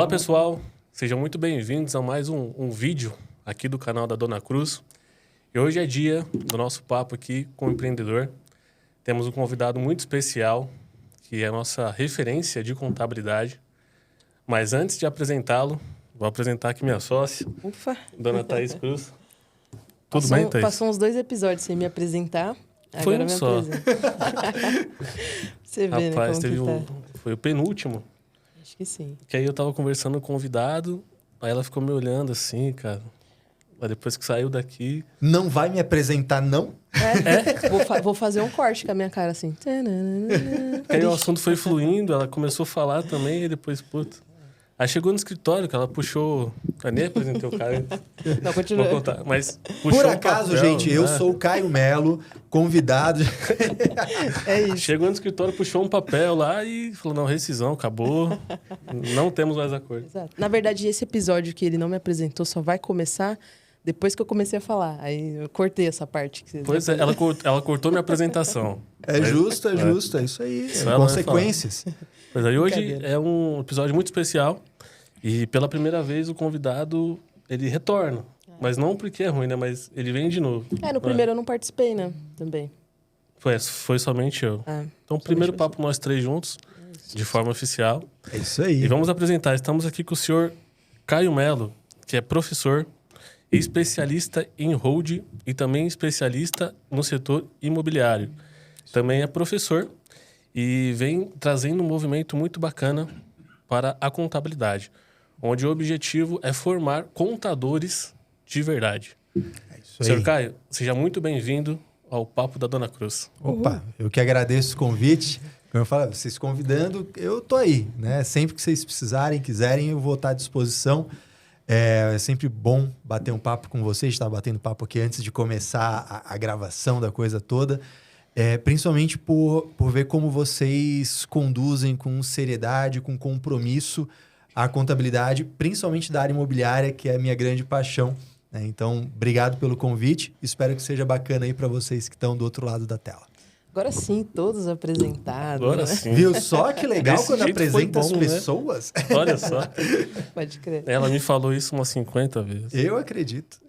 Olá, pessoal. Sejam muito bem-vindos a mais um vídeo aqui do canal da Dona Cruz. E hoje é dia do nosso papo aqui com o empreendedor. Temos um convidado muito especial, que é a nossa referência de contabilidade. Mas antes de apresentá-lo, vou apresentar aqui minha sócia, Ufa. Dona Thaís Cruz. Tudo bem, Thaís? Passou uns 2 episódios sem me apresentar. Foi agora um me só. apresento. Você vê, Rapaz, né, como que tá. foi o penúltimo. Acho que sim. Que aí eu tava conversando com o convidado, aí ela ficou me olhando assim, cara. Aí depois que saiu daqui... Não vai me apresentar, não? Vou fazer um corte com a minha cara assim. Aí o assunto foi fluindo, ela começou a falar também, e depois, puta... Aí chegou no escritório, que ela puxou... Eu nem apresentei o cara. Não, continua. Vou contar, mas puxou Por um acaso, papel, gente, eu né? sou o Caio Melo, convidado. É isso. Chegou no escritório, puxou um papel lá e falou, não, rescisão, acabou. Não temos mais acordo. Exato. Na verdade, esse episódio que ele não me apresentou só vai começar depois que eu comecei a falar. Aí eu cortei essa parte. Que vocês Pois é, ela cortou minha apresentação. É Mas- justo, é isso aí. Só ela vai Consequências. Pois aí, hoje Brincadeira. é um episódio muito especial. E pela primeira vez o convidado, ele retorna. Mas não porque é ruim, né? Mas ele vem de novo. No primeiro eu não participei, né? Também. Foi somente eu. Ah, Então, primeiro papo nós três juntos, de forma oficial. É isso aí. E vamos apresentar. Estamos aqui com o senhor Caio Melo, que é professor, especialista em hold e também especialista no setor imobiliário. Também é professor e vem trazendo um movimento muito bacana para a contabilidade, onde o objetivo é formar contadores de verdade. É isso aí. Senhor Caio, seja muito bem-vindo ao Papo da Dona Cruz. Opa, eu que agradeço o convite. Como eu falo, vocês convidando, eu tô aí, né? Sempre que vocês precisarem, quiserem, eu vou estar à disposição. É sempre bom bater um papo com vocês. A gente estava batendo papo aqui antes de começar a gravação da coisa toda. Principalmente por ver como vocês conduzem com seriedade, com compromisso a contabilidade, principalmente da área imobiliária, que é a minha grande paixão, né? Então, obrigado pelo convite. Espero que seja bacana aí para vocês que estão do outro lado da tela. Agora sim, todos apresentados. Agora né? sim. Viu só que legal Desse quando jeito foi apresenta as bom, né? pessoas? Olha só. Pode crer. Ela me falou isso umas 50 vezes. Eu acredito.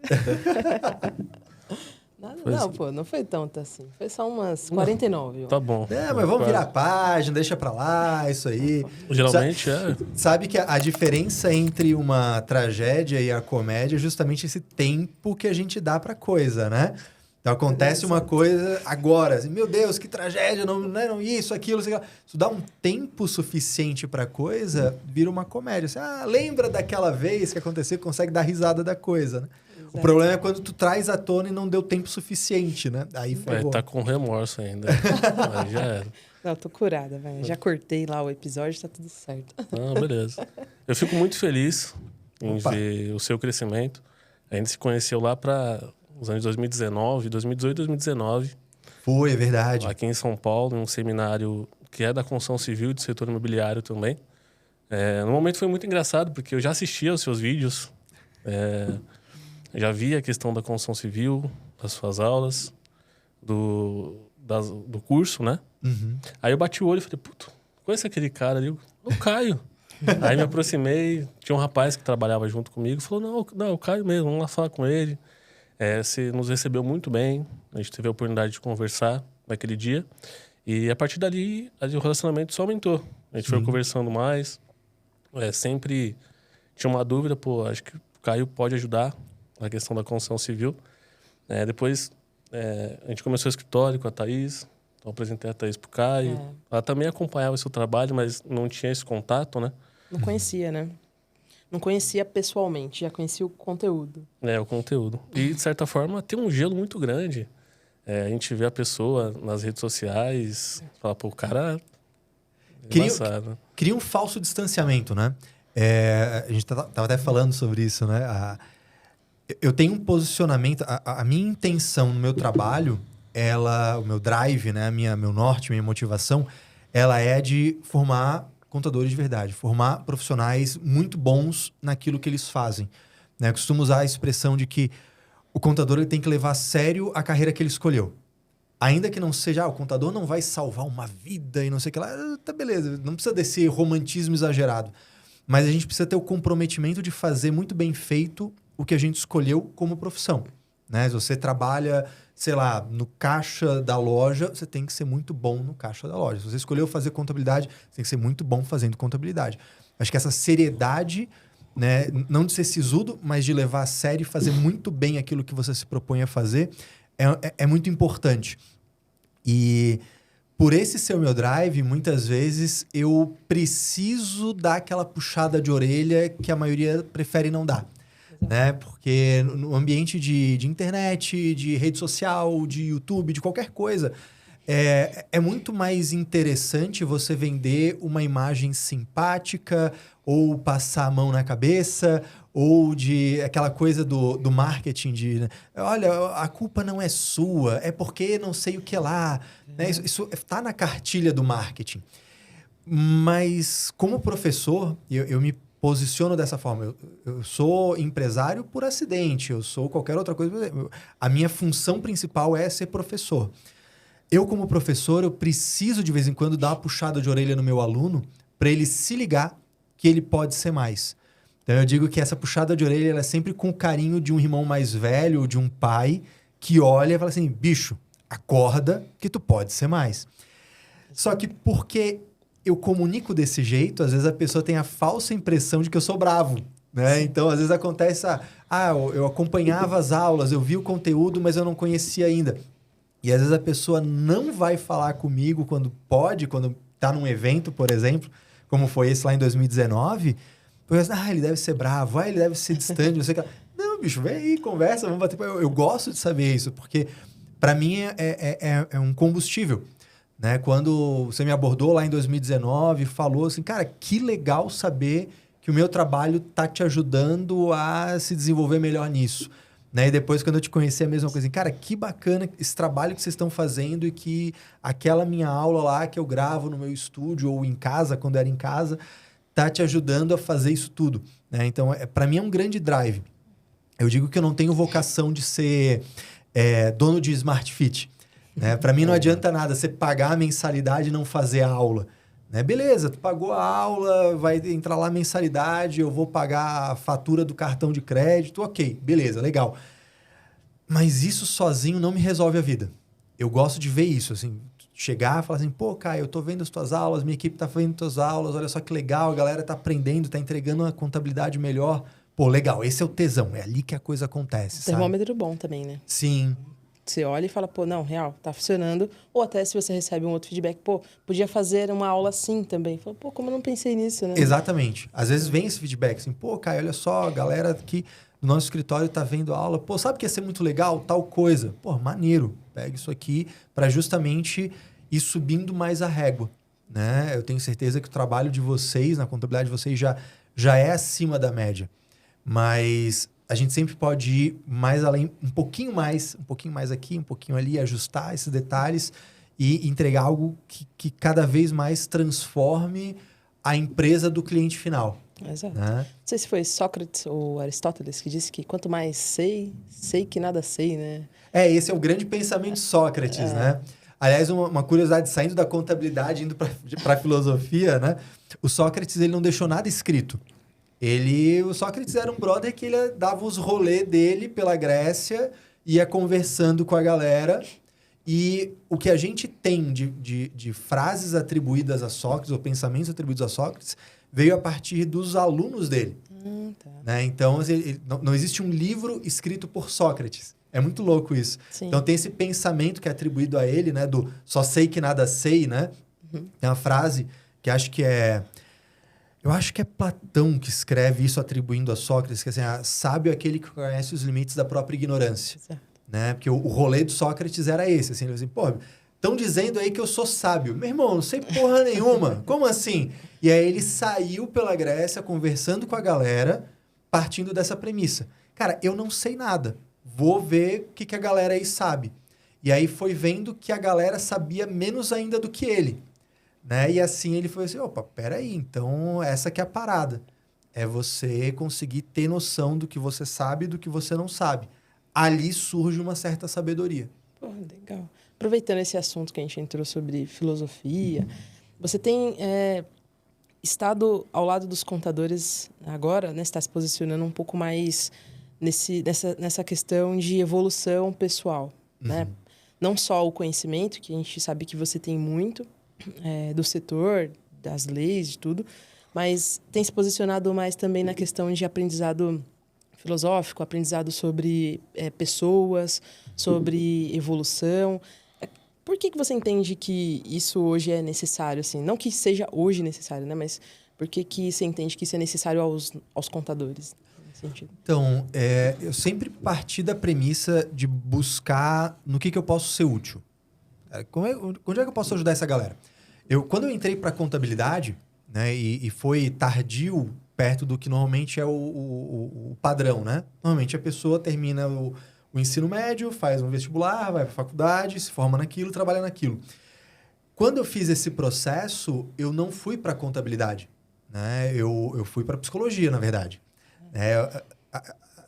Não, pô, não foi tanto assim. Foi só umas 49. ó. Tá bom. Mas vamos virar a página, deixa pra lá, isso aí. Geralmente é. Sabe que a diferença entre uma tragédia e a comédia é justamente esse tempo que a gente dá pra coisa, né? Então acontece uma coisa agora, assim, meu Deus, que tragédia, não isso, aquilo, sei lá. Se dá um tempo suficiente pra coisa, vira uma comédia. Assim, lembra daquela vez que aconteceu, consegue dar risada da coisa, né? O problema é quando tu traz à tona e não deu tempo suficiente, né? Aí ferrou. Tá com remorso ainda. Aí já era. Não, tô curada, vai. Já cortei lá o episódio, tá tudo certo. Ah, beleza. Eu fico muito feliz em Opa. ver o seu crescimento. A gente se conheceu lá para os anos 2019, 2018, 2019, Foi, é verdade. aqui em São Paulo, em um seminário que é da construção civil e do setor imobiliário também. No momento foi muito engraçado, porque eu já assistia aos seus vídeos, já vi a questão da construção civil, das suas aulas, do curso, né? Uhum. Aí eu bati o olho e falei, puto, conhece aquele cara ali? O Caio. Aí me aproximei, tinha um rapaz que trabalhava junto comigo, falou, não, o Caio mesmo, vamos lá falar com ele. Você nos recebeu muito bem, a gente teve a oportunidade de conversar naquele dia. E a partir dali, o relacionamento só aumentou. A gente foi conversando mais, sempre tinha uma dúvida, acho que o Caio pode ajudar na questão da construção civil. Depois, a gente começou o escritório com a Thaís, então apresentei a Thaís pro Caio. Ela também acompanhava o seu trabalho, mas não tinha esse contato, né? Não conhecia, né? Não conhecia pessoalmente, já conhecia o conteúdo. O conteúdo. E, de certa forma, tem um gelo muito grande. A gente vê a pessoa nas redes sociais, fala, pô, o cara... embaçado. Cria um falso distanciamento, né? A gente tava até falando sobre isso, né? Eu tenho um posicionamento... A minha intenção no meu trabalho, o meu drive, né? Meu norte, minha motivação, ela é de formar contadores de verdade, formar profissionais muito bons naquilo que eles fazem, né? Eu costumo usar a expressão de que o contador ele tem que levar a sério a carreira que ele escolheu. Ainda que não seja, o contador não vai salvar uma vida e não sei o que lá, tá beleza, não precisa desse romantismo exagerado. mas a gente precisa ter o comprometimento de fazer muito bem feito o que a gente escolheu como profissão, né? Se você trabalha, sei lá, no caixa da loja, você tem que ser muito bom no caixa da loja. Se você escolheu fazer contabilidade, você tem que ser muito bom fazendo contabilidade. Acho que essa seriedade, né, não de ser sisudo, mas de levar a sério e fazer muito bem aquilo que você se propõe a fazer, é muito importante. E por esse ser o meu drive, muitas vezes eu preciso dar aquela puxada de orelha que a maioria prefere não dar. Né? Porque no ambiente de internet, de rede social, de YouTube, de qualquer coisa, é muito mais interessante você vender uma imagem simpática ou passar a mão na cabeça ou de aquela coisa do marketing de, né? Olha, a culpa não é sua, é porque não sei o que lá. Né? Isso está na cartilha do marketing. Mas como professor, eu me posiciono dessa forma. Eu sou empresário por acidente, eu sou qualquer outra coisa. A minha função principal é ser professor. Eu, como professor, eu preciso de vez em quando dar uma puxada de orelha no meu aluno para ele se ligar que ele pode ser mais. Então, eu digo que essa puxada de orelha ela é sempre com o carinho de um irmão mais velho ou de um pai que olha e fala assim, bicho, acorda que tu pode ser mais. Só que porque eu comunico desse jeito, às vezes a pessoa tem a falsa impressão de que eu sou bravo, né? Então, às vezes acontece, eu acompanhava as aulas, eu vi o conteúdo, mas eu não conhecia ainda. E às vezes a pessoa não vai falar comigo quando pode, quando está num evento, por exemplo, como foi esse lá em 2019, porque ele deve ser bravo, ele deve ser distante, não sei o que. Não, bicho, vem aí, conversa, vamos bater. Eu gosto de saber isso, porque para mim é um combustível. Né? Quando você me abordou lá em 2019, falou assim, cara, que legal saber que o meu trabalho tá te ajudando a se desenvolver melhor nisso. Né? E depois, quando eu te conheci, a mesma coisa. Assim, cara, que bacana esse trabalho que vocês estão fazendo e que aquela minha aula lá que eu gravo no meu estúdio ou em casa, quando era em casa, tá te ajudando a fazer isso tudo. Né? Então, para mim é um grande drive. Eu digo que eu não tenho vocação de ser dono de Smart Fit. Né? Para mim não adianta nada você pagar a mensalidade e não fazer a aula. Né? Beleza, tu pagou a aula, vai entrar lá a mensalidade, eu vou pagar a fatura do cartão de crédito, ok, beleza, legal. Mas isso sozinho não me resolve a vida. Eu gosto de ver isso, assim, chegar e falar assim, pô, Caio, eu tô vendo as tuas aulas, minha equipe tá vendo as tuas aulas, olha só que legal, a galera tá aprendendo, tá entregando uma contabilidade melhor. Pô, legal, esse é o tesão, é ali que a coisa acontece, Termômetro sabe? bom também, né? Sim. Você olha e fala, pô, não, real, tá funcionando. Ou até se você recebe um outro feedback, pô, podia fazer uma aula assim também. Fala, pô, como eu não pensei nisso, né? Exatamente. Às vezes vem esse feedback, assim, pô, Caio, olha só, a galera aqui do nosso escritório tá vendo a aula. Pô, sabe que ia ser muito legal? Tal coisa. Pô, maneiro. Pega isso aqui para justamente ir subindo mais a régua, né? Eu tenho certeza que o trabalho de vocês, na contabilidade de vocês, já é acima da média. Mas a gente sempre pode ir mais além, um pouquinho mais aqui, um pouquinho ali, ajustar esses detalhes e entregar algo que cada vez mais transforme a empresa do cliente final. Exato. Né? Não sei se foi Sócrates ou Aristóteles que disse que quanto mais sei que nada sei, né? Esse é o grande pensamento de Sócrates, né? Aliás, uma curiosidade, saindo da contabilidade, indo para a filosofia, né? O Sócrates ele não deixou nada escrito. O Sócrates era um brother que ele dava os rolês dele pela Grécia, ia conversando com a galera, e o que a gente tem de frases atribuídas a Sócrates, ou pensamentos atribuídos a Sócrates, veio a partir dos alunos dele. Tá. Né? Então, não existe um livro escrito por Sócrates. É muito louco isso. Sim. Então, tem esse pensamento que é atribuído a ele, né? Do só sei que nada sei, né? Uhum. Tem uma frase que acho que é... Eu acho que é Platão que escreve isso atribuindo a Sócrates, que é assim, sábio é aquele que conhece os limites da própria ignorância. Né? Porque o rolê do Sócrates era esse. Assim, ele assim, pô, estão dizendo aí que eu sou sábio. Meu irmão, não sei porra nenhuma. Como assim? E aí ele saiu pela Grécia conversando com a galera, partindo dessa premissa. Cara, eu não sei nada. Vou ver o que a galera aí sabe. E aí foi vendo que a galera sabia menos ainda do que ele. Né? E assim ele foi assim, opa, peraí, então essa que é a parada. É você conseguir ter noção do que você sabe e do que você não sabe. Ali surge uma certa sabedoria. Pô, legal. Aproveitando esse assunto que a gente entrou sobre filosofia, você tem estado ao lado dos contadores agora, né, está se posicionando um pouco mais nessa questão de evolução pessoal, né? Não só o conhecimento, que a gente sabe que você tem muito do setor, das leis, de tudo, mas tem se posicionado mais também na questão de aprendizado filosófico, aprendizado sobre pessoas, sobre evolução. Por que você entende que isso hoje é necessário, assim? Não que seja hoje necessário, né? Mas por que você entende que isso é necessário aos contadores? Nesse sentido? Então, eu sempre parti da premissa de buscar no que eu posso ser útil. Onde é que eu posso ajudar essa galera? Quando eu entrei para contabilidade, né, e foi tardio perto do que normalmente é o padrão, né? Normalmente a pessoa termina o ensino médio, faz um vestibular, vai para a faculdade, se forma naquilo, trabalha naquilo. Quando eu fiz esse processo, eu não fui para contabilidade, né? Eu fui para psicologia, na verdade.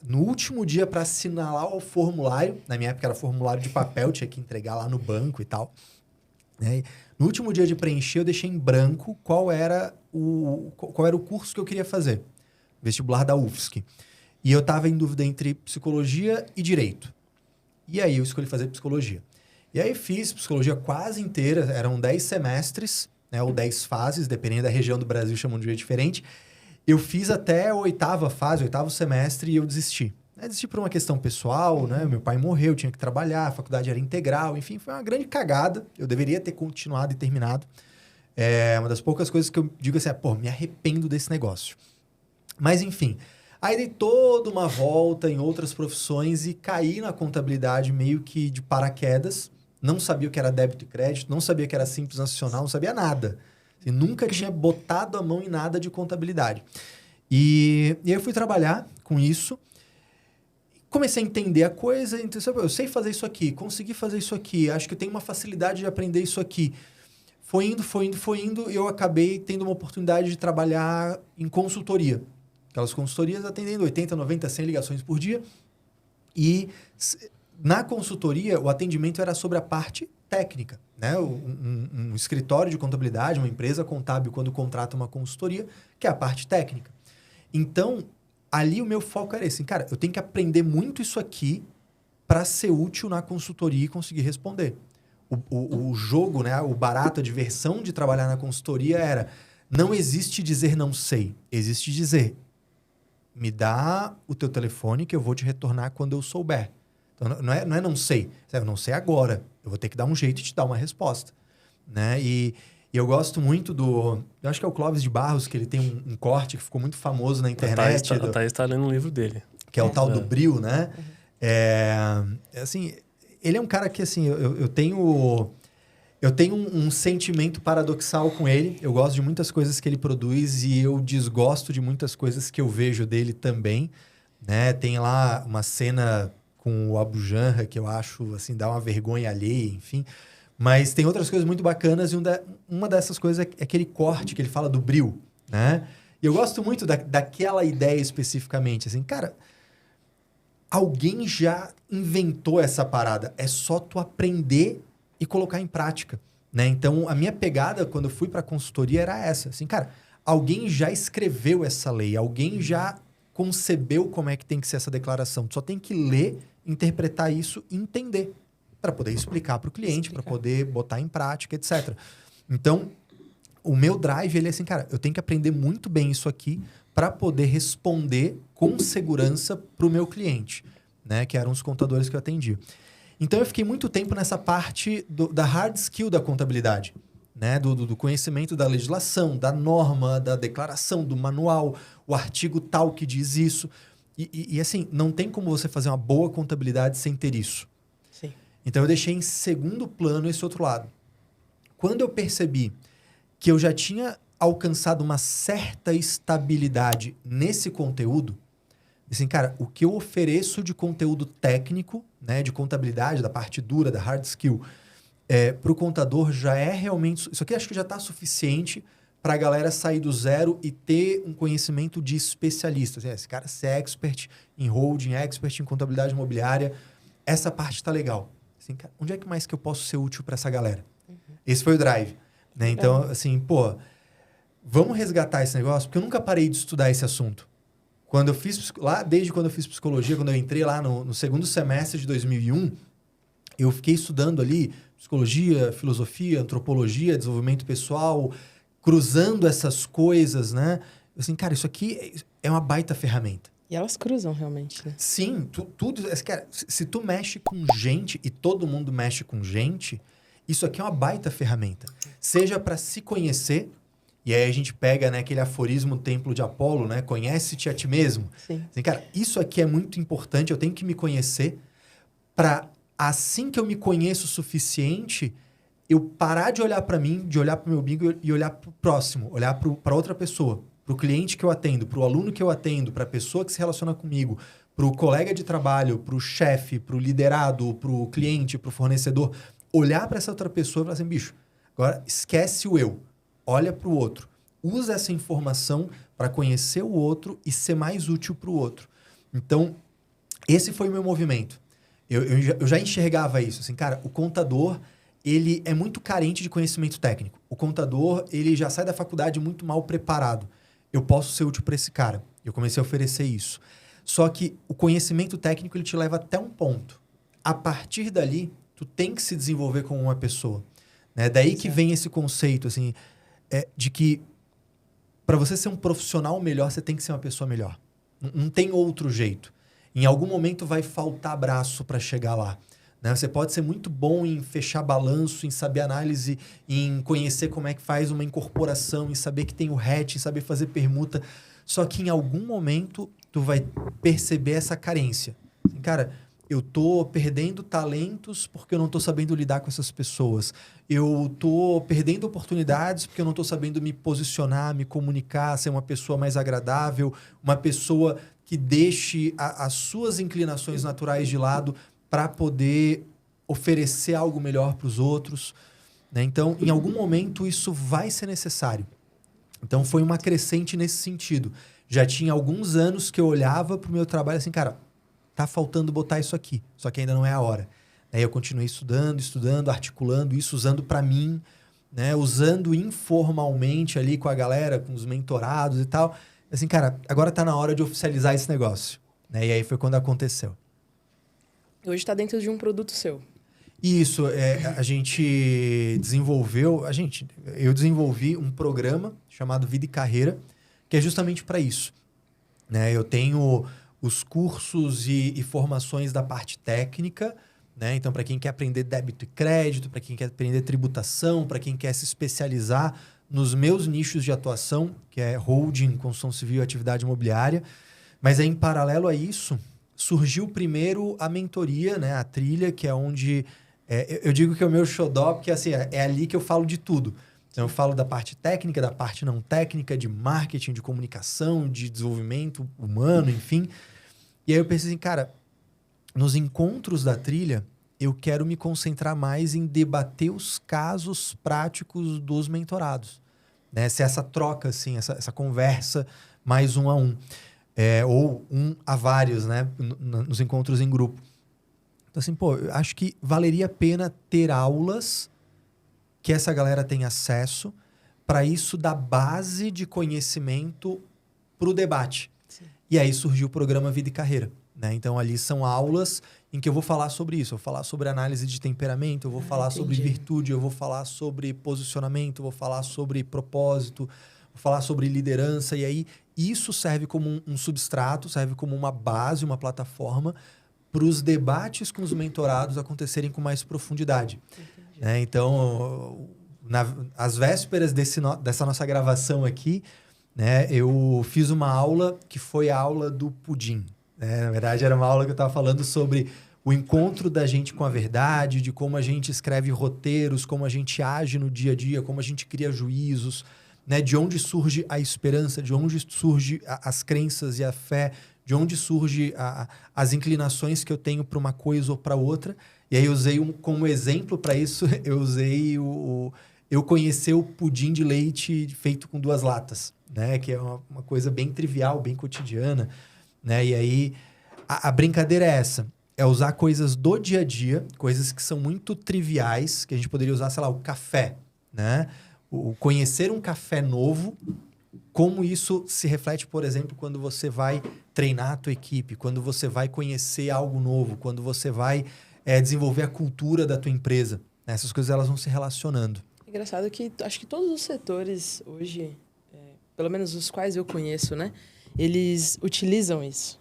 No último dia para assinalar o formulário, na minha época era formulário de papel, tinha que entregar lá no banco e tal, né? No último dia de preencher, eu deixei em branco qual era o curso que eu queria fazer. Vestibular da UFSC. E eu estava em dúvida entre psicologia e direito. E aí eu escolhi fazer psicologia. E aí fiz psicologia quase inteira, eram 10 semestres, né, ou 10 fases, dependendo da região do Brasil, chamam de um jeito diferente. Eu fiz até a 8ª fase, 8º semestre, e eu desisti. Desisti por uma questão pessoal, né? Meu pai morreu, tinha que trabalhar, a faculdade era integral, enfim, foi uma grande cagada. Eu deveria ter continuado e terminado. É uma das poucas coisas que eu digo assim, me arrependo desse negócio. Mas, enfim, aí dei toda uma volta em outras profissões e caí na contabilidade meio que de paraquedas. Não sabia o que era débito e crédito, não sabia o que era Simples Nacional, não sabia nada. Assim, nunca tinha botado a mão em nada de contabilidade. E aí eu fui trabalhar com isso. Comecei a entender a coisa, então, eu sei fazer isso aqui, consegui fazer isso aqui, acho que eu tenho uma facilidade de aprender isso aqui. Foi indo, e eu acabei tendo uma oportunidade de trabalhar em consultoria. Aquelas consultorias atendendo 80, 90, 100 ligações por dia. E na consultoria, o atendimento era sobre a parte técnica, né? Um escritório de contabilidade, uma empresa contábil, quando contrata uma consultoria, que é a parte técnica. Então, ali o meu foco era esse. Cara, eu tenho que aprender muito isso aqui para ser útil na consultoria e conseguir responder. O jogo, né? O barato, a diversão de trabalhar na consultoria era... Não existe dizer não sei. Existe dizer... Me dá o teu telefone que eu vou te retornar quando eu souber. Então, não é não sei. Eu não sei agora. Eu vou ter que dar um jeito de te dar uma resposta. Né? E eu gosto muito do... Eu acho que é o Clóvis de Barros, que ele tem um corte que ficou muito famoso na internet. A Thaís está lendo um livro dele. Que é o tal do Bril, né? Assim, ele é um cara que, assim, eu tenho um sentimento paradoxal com ele. Eu gosto de muitas coisas que ele produz e eu desgosto de muitas coisas que eu vejo dele também. Né? Tem lá uma cena com o Abu Janra que eu acho, assim, dá uma vergonha alheia, enfim... Mas tem outras coisas muito bacanas e uma dessas coisas é aquele corte que ele fala do Bril, né? E eu gosto muito daquela ideia especificamente, assim, cara, alguém já inventou essa parada, é só tu aprender e colocar em prática, né? Então, a minha pegada quando eu fui para a consultoria era essa, assim, cara, alguém já escreveu essa lei, alguém já concebeu como é que tem que ser essa declaração, tu só tem que ler, interpretar isso e entender. Para poder explicar para o cliente, para poder botar em prática, etc. Então, o meu drive, ele é assim, cara, eu tenho que aprender muito bem isso aqui para poder responder com segurança para o meu cliente, né? Que eram os contadores que eu atendia. Então, eu fiquei muito tempo nessa parte da hard skill da contabilidade, né? Do conhecimento da legislação, da norma, da declaração, do manual, o artigo tal que diz isso. E assim, não tem como você fazer uma boa contabilidade sem ter isso. Então, eu deixei em segundo plano esse outro lado. Quando eu percebi que eu já tinha alcançado uma certa estabilidade nesse conteúdo, assim, cara, o que eu ofereço de conteúdo técnico, né, de contabilidade, da parte dura, da hard skill, para o contador já é realmente... Isso aqui acho que já está suficiente para a galera sair do zero e ter um conhecimento de especialista. Assim, esse cara ser expert em holding, expert em contabilidade imobiliária, essa parte está legal. Assim, cara, onde é que mais que eu posso ser útil para essa galera? Esse foi o drive. Né? Então, assim, vamos resgatar esse negócio, porque eu nunca parei de estudar esse assunto. Quando eu fiz, desde quando eu fiz psicologia, quando eu entrei lá no segundo semestre de 2001, eu fiquei estudando ali psicologia, filosofia, antropologia, desenvolvimento pessoal, cruzando essas coisas, né? Assim, cara, isso aqui é uma baita ferramenta. E elas cruzam realmente, né? Sim, tudo... Cara, se tu mexe com gente e todo mundo mexe com gente, isso aqui é uma baita ferramenta. Seja para se conhecer, e aí a gente pega, né, aquele aforismo Templo de Apolo, né? Conhece-te a ti mesmo. Sim. Assim, cara, isso aqui é muito importante, eu tenho que me conhecer para, assim que eu me conheço o suficiente, eu parar de olhar para mim, de olhar para o meu umbigo e olhar para o próximo, olhar para outra pessoa. Para o cliente que eu atendo, para o aluno que eu atendo, para a pessoa que se relaciona comigo, para o colega de trabalho, para o chefe, para o liderado, para o cliente, para o fornecedor. Olhar para essa outra pessoa e falar assim, bicho, agora esquece o eu, olha para o outro. Usa essa informação para conhecer o outro e ser mais útil para o outro. Então, esse foi o meu movimento. Eu já enxergava isso. Assim, cara, o contador, ele é muito carente de conhecimento técnico. O contador, ele já sai da faculdade muito mal preparado. Eu posso ser útil para esse cara. Eu comecei a oferecer isso. Só que o conhecimento técnico ele te leva até um ponto. A partir dali, tu tem que se desenvolver como uma pessoa. Né? Daí que vem esse conceito assim, de que para você ser um profissional melhor, você tem que ser uma pessoa melhor. Não tem outro jeito. Em algum momento vai faltar braço para chegar lá. Né? Você pode ser muito bom em fechar balanço, em saber análise, em conhecer como é que faz uma incorporação, em saber que tem o hatch, em saber fazer permuta. Só que em algum momento tu vai perceber essa carência. Assim, cara, eu tô perdendo talentos porque eu não tô sabendo lidar com essas pessoas. Eu tô perdendo oportunidades porque eu não tô sabendo me posicionar, me comunicar, ser uma pessoa mais agradável, uma pessoa que deixe as suas inclinações naturais de lado para poder oferecer algo melhor para os outros. Né? Então, em algum momento, isso vai ser necessário. Então, foi uma crescente nesse sentido. Já tinha alguns anos que eu olhava para o meu trabalho assim, cara, tá faltando botar isso aqui, só que ainda não é a hora. Aí eu continuei estudando, articulando isso, usando para mim, né? Usando informalmente ali com a galera, com os mentorados e tal. Assim, cara, agora tá na hora de oficializar esse negócio. Né? E aí foi quando aconteceu. Hoje está dentro de um produto seu. Isso, a gente desenvolveu... Eu desenvolvi um programa chamado Vida e Carreira, que é justamente para isso. Né? Eu tenho os cursos e formações da parte técnica, né? Então, para quem quer aprender débito e crédito, para quem quer aprender tributação, para quem quer se especializar nos meus nichos de atuação, que é holding, construção civil e atividade imobiliária. Mas aí, em paralelo a isso, surgiu primeiro a mentoria, né? A trilha, que é onde... eu digo que é o meu xodó, porque assim, é ali que eu falo de tudo. Então, eu falo da parte técnica, da parte não técnica, de marketing, de comunicação, de desenvolvimento humano, enfim. E aí eu pensei assim, cara, nos encontros da trilha, eu quero me concentrar mais em debater os casos práticos dos mentorados. Né? Se essa troca, assim, essa conversa mais um a um. Ou um a vários, né? Nos encontros em grupo. Então, assim, pô, eu acho que valeria a pena ter aulas que essa galera tem acesso para isso dar base de conhecimento para o debate. Sim. E aí surgiu o programa Vida e Carreira. Né? Então, ali são aulas em que eu vou falar sobre isso. Eu vou falar sobre análise de temperamento, eu vou falar sobre virtude, eu vou falar sobre posicionamento, eu vou falar sobre propósito, vou falar sobre liderança. E aí, isso serve como um substrato, serve como uma base, uma plataforma para os debates com os mentorados acontecerem com mais profundidade. Né? Então, às vésperas dessa nossa gravação aqui, né, eu fiz uma aula que foi a aula do pudim. Né? Na verdade, era uma aula que eu estava falando sobre o encontro da gente com a verdade, de como a gente escreve roteiros, como a gente age no dia a dia, como a gente cria juízos, né? De onde surge a esperança, de onde surge as crenças e a fé, de onde surge as inclinações que eu tenho para uma coisa ou para outra. E aí eu usei como exemplo para isso, eu usei eu conhecer o pudim de leite feito com 2 latas, né? Que é uma coisa bem trivial, bem cotidiana. Né? E aí, a brincadeira é essa. É usar coisas do dia a dia, coisas que são muito triviais, que a gente poderia usar, sei lá, o café. Né? O conhecer um café novo como isso se reflete, por exemplo, quando você vai treinar a tua equipe, quando você vai conhecer algo novo, quando você vai desenvolver a cultura da tua empresa. Né? Essas coisas elas vão se relacionando. Engraçado que acho que todos os setores hoje, pelo menos os quais eu conheço, né, eles utilizam isso.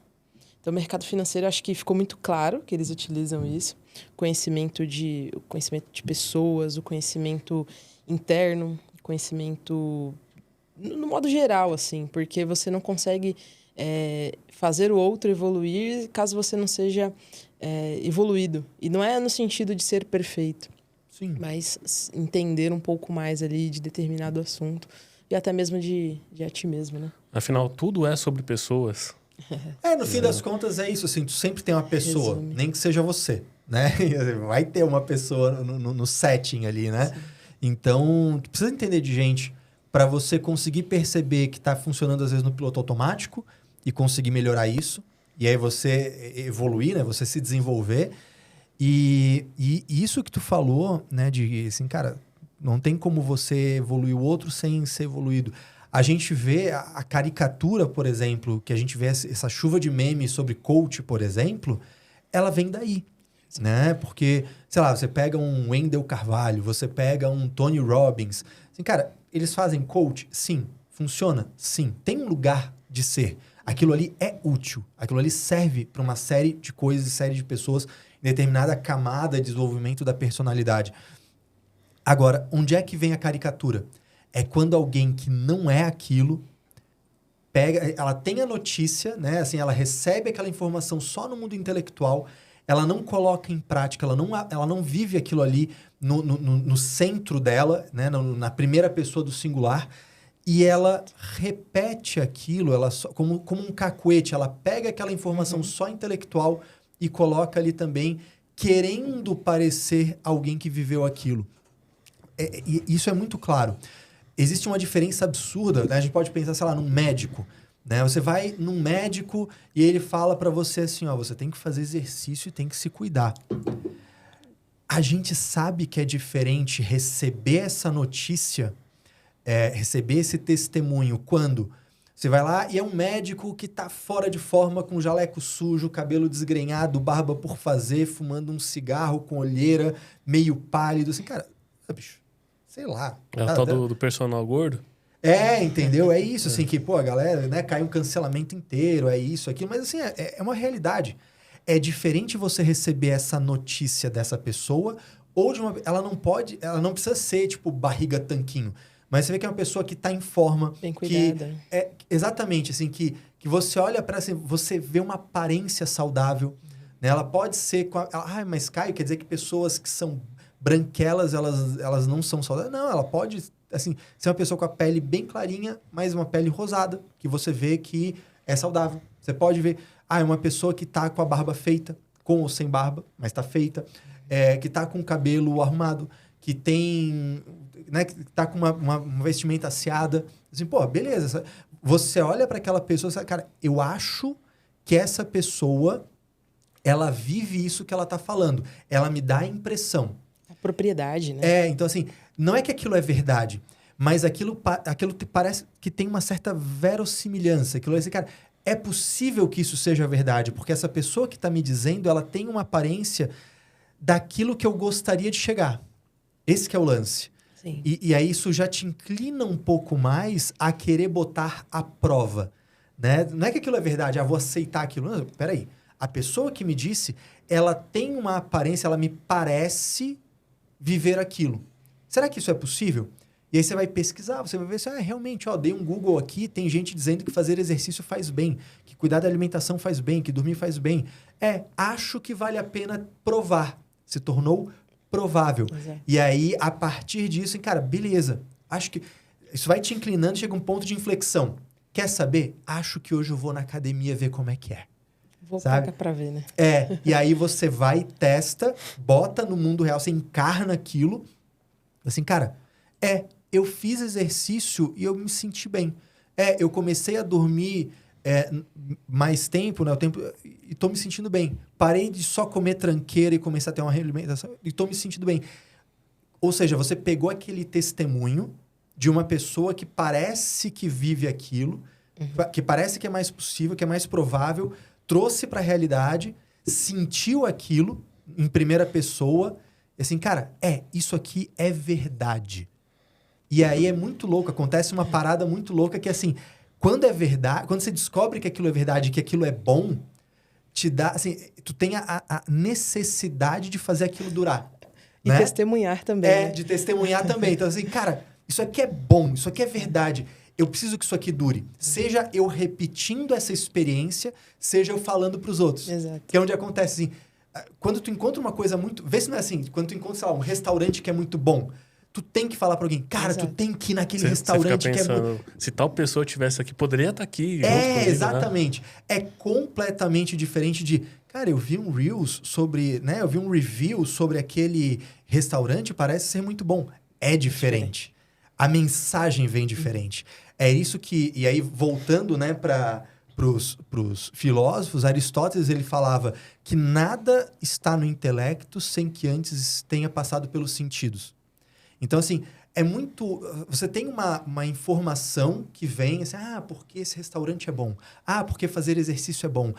Então, o mercado financeiro, acho que ficou muito claro que eles utilizam isso. O conhecimento de pessoas, o conhecimento interno, o conhecimento no modo geral, assim, porque você não consegue fazer o outro evoluir caso você não seja evoluído. E não é no sentido de ser perfeito, Sim. mas entender um pouco mais ali de determinado assunto e até mesmo de a ti mesmo, né? Afinal, tudo é sobre pessoas. No fim das contas é isso, assim, tu sempre tem uma pessoa, Resume. nem que seja você, né? Vai ter uma pessoa no setting ali, né? Sim. Então, tu precisa entender de gente para você conseguir perceber que tá funcionando às vezes no piloto automático e conseguir melhorar isso. E aí você evoluir, né? Você se desenvolver. E isso que tu falou, né? De, assim, cara, não tem como você evoluir o outro sem ser evoluído. A gente vê a caricatura, por exemplo, que a gente vê essa chuva de memes sobre coach, por exemplo, ela vem daí, né? Porque, sei lá, você pega um Wendell Carvalho, você pega um Tony Robbins. Assim, cara, eles fazem coach? Sim. Funciona? Sim. Tem um lugar de ser. Aquilo ali é útil. Aquilo ali serve para uma série de coisas, série de pessoas, em determinada camada de desenvolvimento da personalidade. Agora, onde é que vem a caricatura? É quando alguém que não é aquilo pega, ela tem a notícia, né? Assim, ela recebe aquela informação só no mundo intelectual, ela não coloca em prática, ela não vive aquilo ali no centro dela, né? Na primeira pessoa do singular, e ela repete aquilo, ela como um cacuete, ela pega aquela informação só intelectual e coloca ali também, querendo parecer alguém que viveu aquilo. E isso é muito claro. Existe uma diferença absurda, né? A gente pode pensar, sei lá, num médico, né? Você vai num médico e ele fala pra você assim, ó, você tem que fazer exercício e tem que se cuidar. A gente sabe que é diferente receber essa notícia, receber esse testemunho quando você vai lá e é um médico que tá fora de forma, com jaleco sujo, cabelo desgrenhado, barba por fazer, fumando um cigarro com olheira, meio pálido, assim, cara, bicho, sei lá. É o tal do personal gordo? Entendeu? É isso, assim, que, pô, a galera, né, cai um cancelamento inteiro, é isso, aquilo, mas, assim, é uma realidade. É diferente você receber essa notícia dessa pessoa ou de uma... Ela não precisa ser, tipo, barriga tanquinho, mas você vê que é uma pessoa que tá em forma. Bem cuidada. Exatamente, assim, que você olha para assim, você vê uma aparência saudável, né? Ela pode ser... mas Caio, quer dizer que pessoas que são branquelas, elas não são saudáveis? Não, ela pode, assim, ser uma pessoa com a pele bem clarinha, mas uma pele rosada, que você vê que é saudável. Você pode ver, é uma pessoa que tá com a barba feita, com ou sem barba, mas tá feita, que tá com o cabelo arrumado, que tem, né, que tá com uma vestimenta aseada. Assim, pô, beleza. Você olha para aquela pessoa e fala, cara, eu acho que essa pessoa, ela vive isso que ela tá falando. Ela me dá a impressão. Propriedade, né? Então assim, não é que aquilo é verdade, mas aquilo te parece que tem uma certa verossimilhança. Aquilo assim, cara, é possível que isso seja verdade, porque essa pessoa que está me dizendo, ela tem uma aparência daquilo que eu gostaria de chegar. Esse que é o lance. Sim. E aí isso já te inclina um pouco mais a querer botar à prova, né? Não é que aquilo é verdade, vou aceitar aquilo. Não, peraí. A pessoa que me disse, ela tem uma aparência, ela me parece viver aquilo. Será que isso é possível? E aí você vai pesquisar, você vai ver se realmente, dei um Google aqui, tem gente dizendo que fazer exercício faz bem, que cuidar da alimentação faz bem, que dormir faz bem. Acho que vale a pena provar. Se tornou provável. Exato. E aí, a partir disso, cara, beleza. Acho que isso vai te inclinando, chega um ponto de inflexão. Quer saber? Acho que hoje eu vou na academia ver como é que é. Vou sabe? pagar pra ver, né? E aí você vai, testa, bota no mundo real, você encarna aquilo. Assim, cara, eu fiz exercício e eu me senti bem. Eu comecei a dormir mais tempo, né? E tô me sentindo bem. Parei de só comer tranqueira e comecei a ter uma alimentação e tô me sentindo bem. Ou seja, você pegou aquele testemunho de uma pessoa que parece que vive aquilo, que parece que é mais possível, que é mais provável, trouxe para a realidade, sentiu aquilo em primeira pessoa, e assim, cara, isso aqui é verdade. E aí é muito louco, acontece uma parada muito louca que assim, quando é verdade, quando você descobre que aquilo é verdade, que aquilo é bom, te dá, assim, tu tem a necessidade de fazer aquilo durar. E né? testemunhar também. Né? De testemunhar também. Então, assim, cara, isso aqui é bom, isso aqui é verdade. Eu preciso que isso aqui dure. Seja eu repetindo essa experiência, seja eu falando para os outros. Exato. Que é onde acontece, assim, quando tu encontra uma coisa muito... Vê se não é assim, quando tu encontra, sei lá, um restaurante que é muito bom, tu tem que falar para alguém, cara, Exato. tu tem que ir naquele restaurante você fica pensando, que é muito... se tal pessoa tivesse aqui, poderia estar aqui. Junto comigo, Exatamente. Né? É completamente diferente de... Cara, eu vi um Reels sobre... né? Eu vi um review sobre aquele restaurante, parece ser muito bom. É diferente. A mensagem vem diferente. É isso que... E aí, voltando, né, para os filósofos, Aristóteles, ele falava que nada está no intelecto sem que antes tenha passado pelos sentidos. Então, assim, é muito... Você tem uma informação que vem, assim, porque esse restaurante é bom. Porque fazer exercício é bom.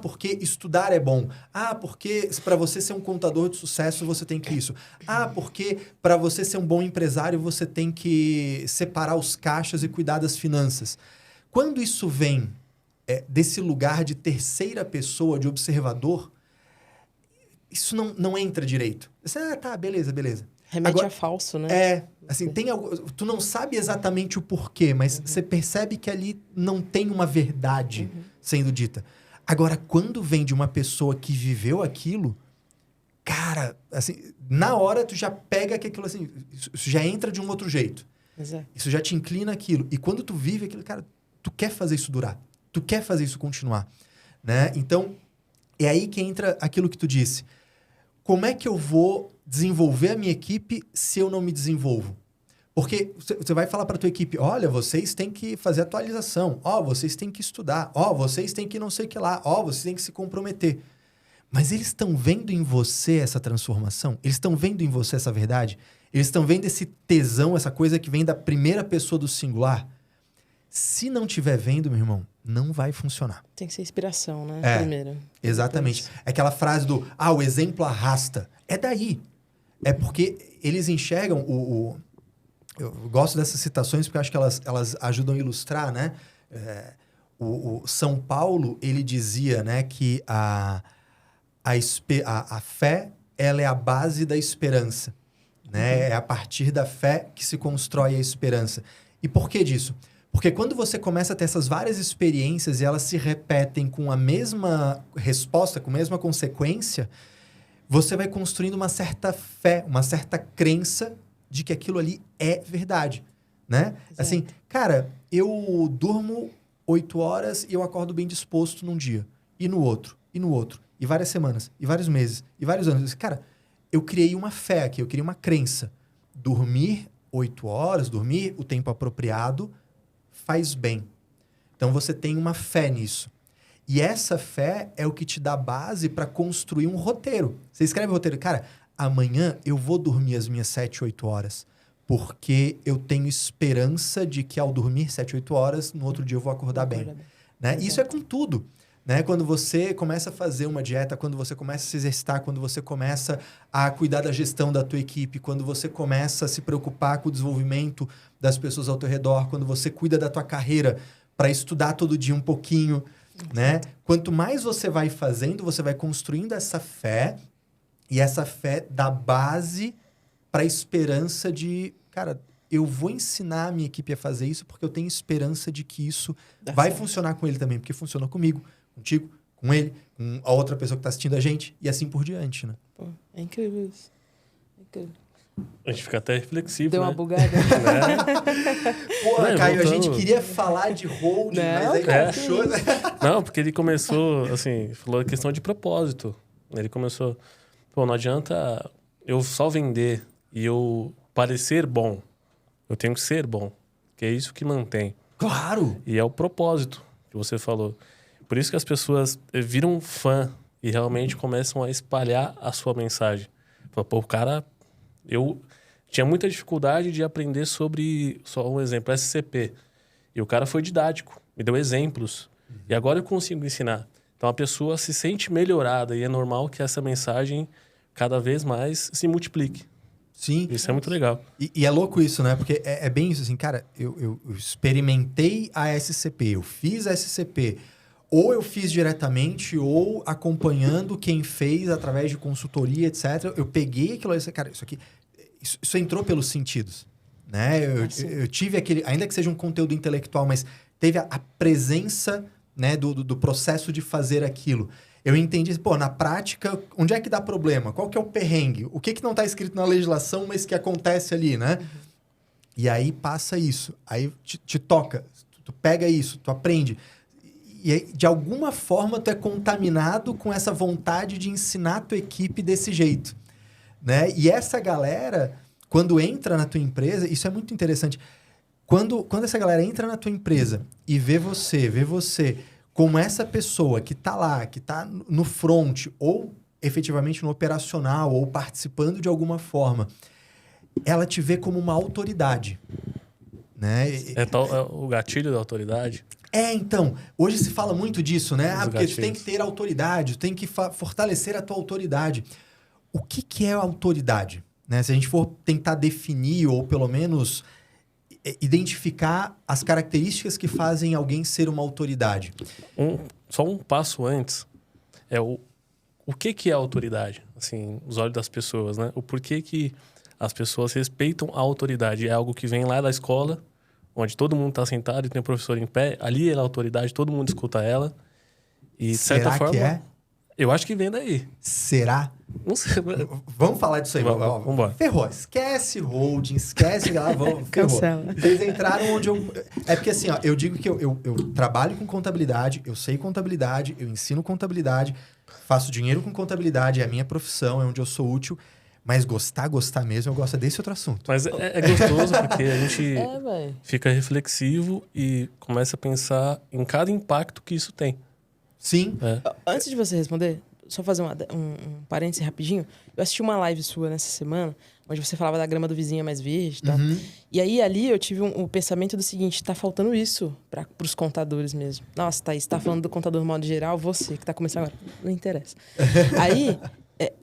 Porque estudar é bom. Porque para você ser um contador de sucesso, você tem que isso. Porque para você ser um bom empresário, você tem que separar os caixas e cuidar das finanças. Quando isso vem desse lugar de terceira pessoa, de observador, isso não entra direito. Você, beleza. Remete a falso, né? Assim, tem algo... Tu não sabe exatamente o porquê, mas você percebe que ali não tem uma verdade sendo dita. Agora, quando vem de uma pessoa que viveu aquilo, cara, assim, na hora tu já pega que aquilo, assim, isso já entra de um outro jeito. Exato. Isso já te inclina aquilo. E quando tu vive aquilo, cara, tu quer fazer isso durar. Tu quer fazer isso continuar, né? Então, é aí que entra aquilo que tu disse. Como é que eu vou desenvolver a minha equipe se eu não me desenvolvo? Porque você vai falar para a tua equipe, olha, vocês têm que fazer atualização, vocês têm que estudar, vocês têm que não sei o que lá, vocês têm que se comprometer. Mas eles estão vendo em você essa transformação? Eles estão vendo em você essa verdade? Eles estão vendo esse tesão, essa coisa que vem da primeira pessoa do singular? Se não estiver vendo, meu irmão, não vai funcionar. Tem que ser inspiração, né? Primeiro. Exatamente. É aquela frase do, o exemplo arrasta. É daí. É porque eles enxergam eu gosto dessas citações porque eu acho que elas ajudam a ilustrar, né? O São Paulo, ele dizia, né, que a fé, ela é a base da esperança. Né? É a partir da fé que se constrói a esperança. E por que disso? Porque quando você começa a ter essas várias experiências e elas se repetem com a mesma resposta, com a mesma consequência, você vai construindo uma certa fé, uma certa crença de que aquilo ali é verdade, né? Exato. Assim, cara, eu durmo 8 horas e eu acordo bem disposto num dia. E no outro, e várias semanas, e vários meses, e vários anos. Cara, eu criei uma fé aqui, eu criei uma crença. Dormir 8 horas, dormir o tempo apropriado faz bem. Então, você tem uma fé nisso. E essa fé é o que te dá base para construir um roteiro. Você escreve o roteiro. Cara, amanhã eu vou dormir as minhas 7, 8 horas. Porque eu tenho esperança de que ao dormir 7, 8 horas, no outro dia eu vou acordar bem. Né? Isso é com tudo. Né? Quando você começa a fazer uma dieta, quando você começa a se exercitar, quando você começa a cuidar da gestão da tua equipe, quando você começa a se preocupar com o desenvolvimento das pessoas ao teu redor, quando você cuida da tua carreira para estudar todo dia um pouquinho, né? Quanto mais você vai fazendo, você vai construindo essa fé e essa fé dá base para a esperança de, cara, eu vou ensinar a minha equipe a fazer isso porque eu tenho esperança de que isso vai funcionar com ele também, porque funcionou comigo, contigo, com ele, com a outra pessoa que está assistindo a gente e assim por diante, né? Pô, é incrível isso. É incrível. A gente fica até reflexivo, Deu né? uma bugada. Pô, Caio, voltando... a gente queria falar de holding, mas aí puxou, né? Não, porque ele começou, assim, falou a questão de propósito. Ele começou, não adianta eu só vender e eu parecer bom. Eu tenho que ser bom, que é isso que mantém. Claro! E é o propósito que você falou. Por isso que as pessoas viram fã e realmente começam a espalhar a sua mensagem. Fala, pô, o cara... tinha muita dificuldade de aprender sobre, só um exemplo, SCP. E o cara foi didático, me deu exemplos. E agora eu consigo ensinar. Então a pessoa se sente melhorada e é normal que essa mensagem cada vez mais se multiplique. Sim. Isso é muito legal. E é louco isso, né? Porque é bem isso assim, cara, eu experimentei a SCP, eu fiz a SCP, ou eu fiz diretamente, ou acompanhando quem fez através de consultoria, etc. Eu peguei aquilo e disse, cara, isso aqui, isso entrou pelos sentidos, né? Eu tive aquele, ainda que seja um conteúdo intelectual, mas teve a presença, né, do processo de fazer aquilo. Eu entendi, pô, na prática, onde é que dá problema? Qual que é o perrengue? O que não está escrito na legislação, mas que acontece ali, né? E aí passa isso. Aí te toca. Tu pega isso, tu aprende. E aí, de alguma forma, tu é contaminado com essa vontade de ensinar a tua equipe desse jeito, né? E essa galera, quando entra na tua empresa, isso é muito interessante. Quando essa galera entra na tua empresa e vê você como essa pessoa que está lá, que está no front, ou efetivamente no operacional, ou participando de alguma forma, ela te vê como uma autoridade, né? É o gatilho da autoridade. Então, hoje se fala muito disso, né? Os Porque tu tem que ter autoridade, tu tem que fortalecer a tua autoridade. O que é autoridade? Né? Se a gente for tentar definir, ou pelo menos identificar as características que fazem alguém ser uma autoridade. Só um passo antes, o que é autoridade? Assim, os olhos das pessoas, né? O porquê que as pessoas respeitam a autoridade. É algo que vem lá da escola, onde todo mundo está sentado e tem o professor em pé. Ali ela é a autoridade, todo mundo escuta ela. E, de certa forma, que é? Eu acho que vem daí. Será? Não sei. Vamos falar disso aí. Vamos embora. Ferrou. Esquece holding, esquece... Ferrou. Cancela. Eles entraram onde eu... É porque assim, ó, eu digo que eu trabalho com contabilidade, eu sei contabilidade, eu ensino contabilidade, faço dinheiro com contabilidade, é a minha profissão, é onde eu sou útil, mas gostar mesmo, eu gosto desse outro assunto. Mas é gostoso porque a gente fica reflexivo e começa a pensar em cada impacto que isso tem. Sim. Antes de você responder, só fazer um parêntese rapidinho. Eu assisti uma live sua nessa semana, onde você falava da grama do vizinho é mais verde e tal. E aí, ali, eu tive um pensamento do seguinte, tá faltando isso para os contadores mesmo. Nossa, Thaís, tá falando do contador no modo geral, você que tá começando agora. Não interessa. Aí,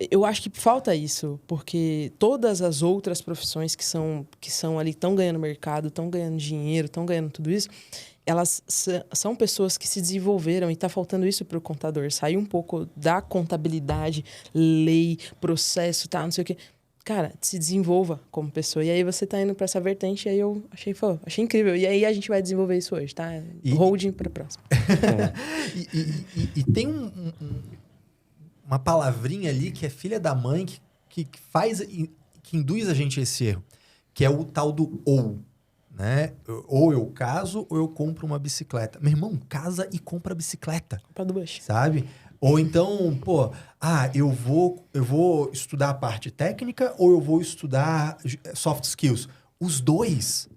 eu acho que falta isso, porque todas as outras profissões que são ali, estão ganhando mercado, estão ganhando dinheiro, estão ganhando tudo isso, elas são pessoas que se desenvolveram e está faltando isso para o contador. Sair um pouco da contabilidade, lei, processo, tá, não sei o quê. Cara, se desenvolva como pessoa. E aí você tá indo para essa vertente e aí eu achei incrível. E aí a gente vai desenvolver isso hoje, tá? Holding para a próxima. E tem uma palavrinha ali que é filha da mãe que induz a gente a esse erro, que é o tal do ou. Né? Ou eu caso ou eu compro uma bicicleta. Meu irmão, casa e compra bicicleta. Compra do Bush. Sabe? Ou então, eu vou estudar a parte técnica ou eu vou estudar soft skills. Os dois,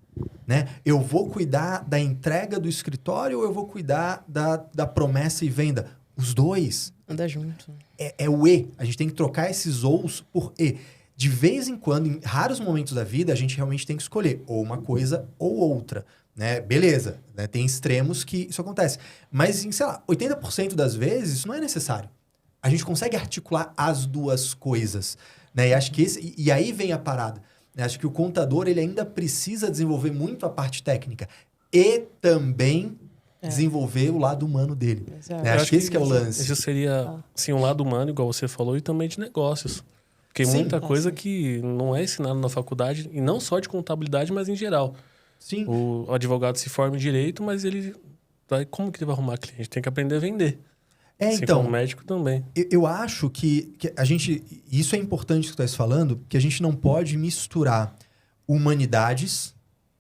né? Eu vou cuidar da entrega do escritório ou eu vou cuidar da promessa e venda. Os dois. Anda junto. É o E. A gente tem que trocar esses ous por E. De vez em quando, em raros momentos da vida, a gente realmente tem que escolher ou uma coisa ou outra, né? Beleza, né? Tem extremos que isso acontece. Mas, em, sei lá, 80% das vezes isso não é necessário. A gente consegue articular as duas coisas, né? E acho que e aí vem a parada. Né? Acho que o contador ele ainda precisa desenvolver muito a parte técnica e também desenvolver o lado humano dele. Né? Acho que esse que é o lance. Isso seria, sim, um lado humano, igual você falou, e também de negócios. Porque muita coisa que não é ensinada na faculdade, e não só de contabilidade, mas em geral. Sim. O advogado se forma em direito, mas ele como que ele vai arrumar cliente? Tem que aprender a vender. Assim então, como médico também. Eu acho que a gente... Isso é importante que tu estás falando, que a gente não pode misturar humanidades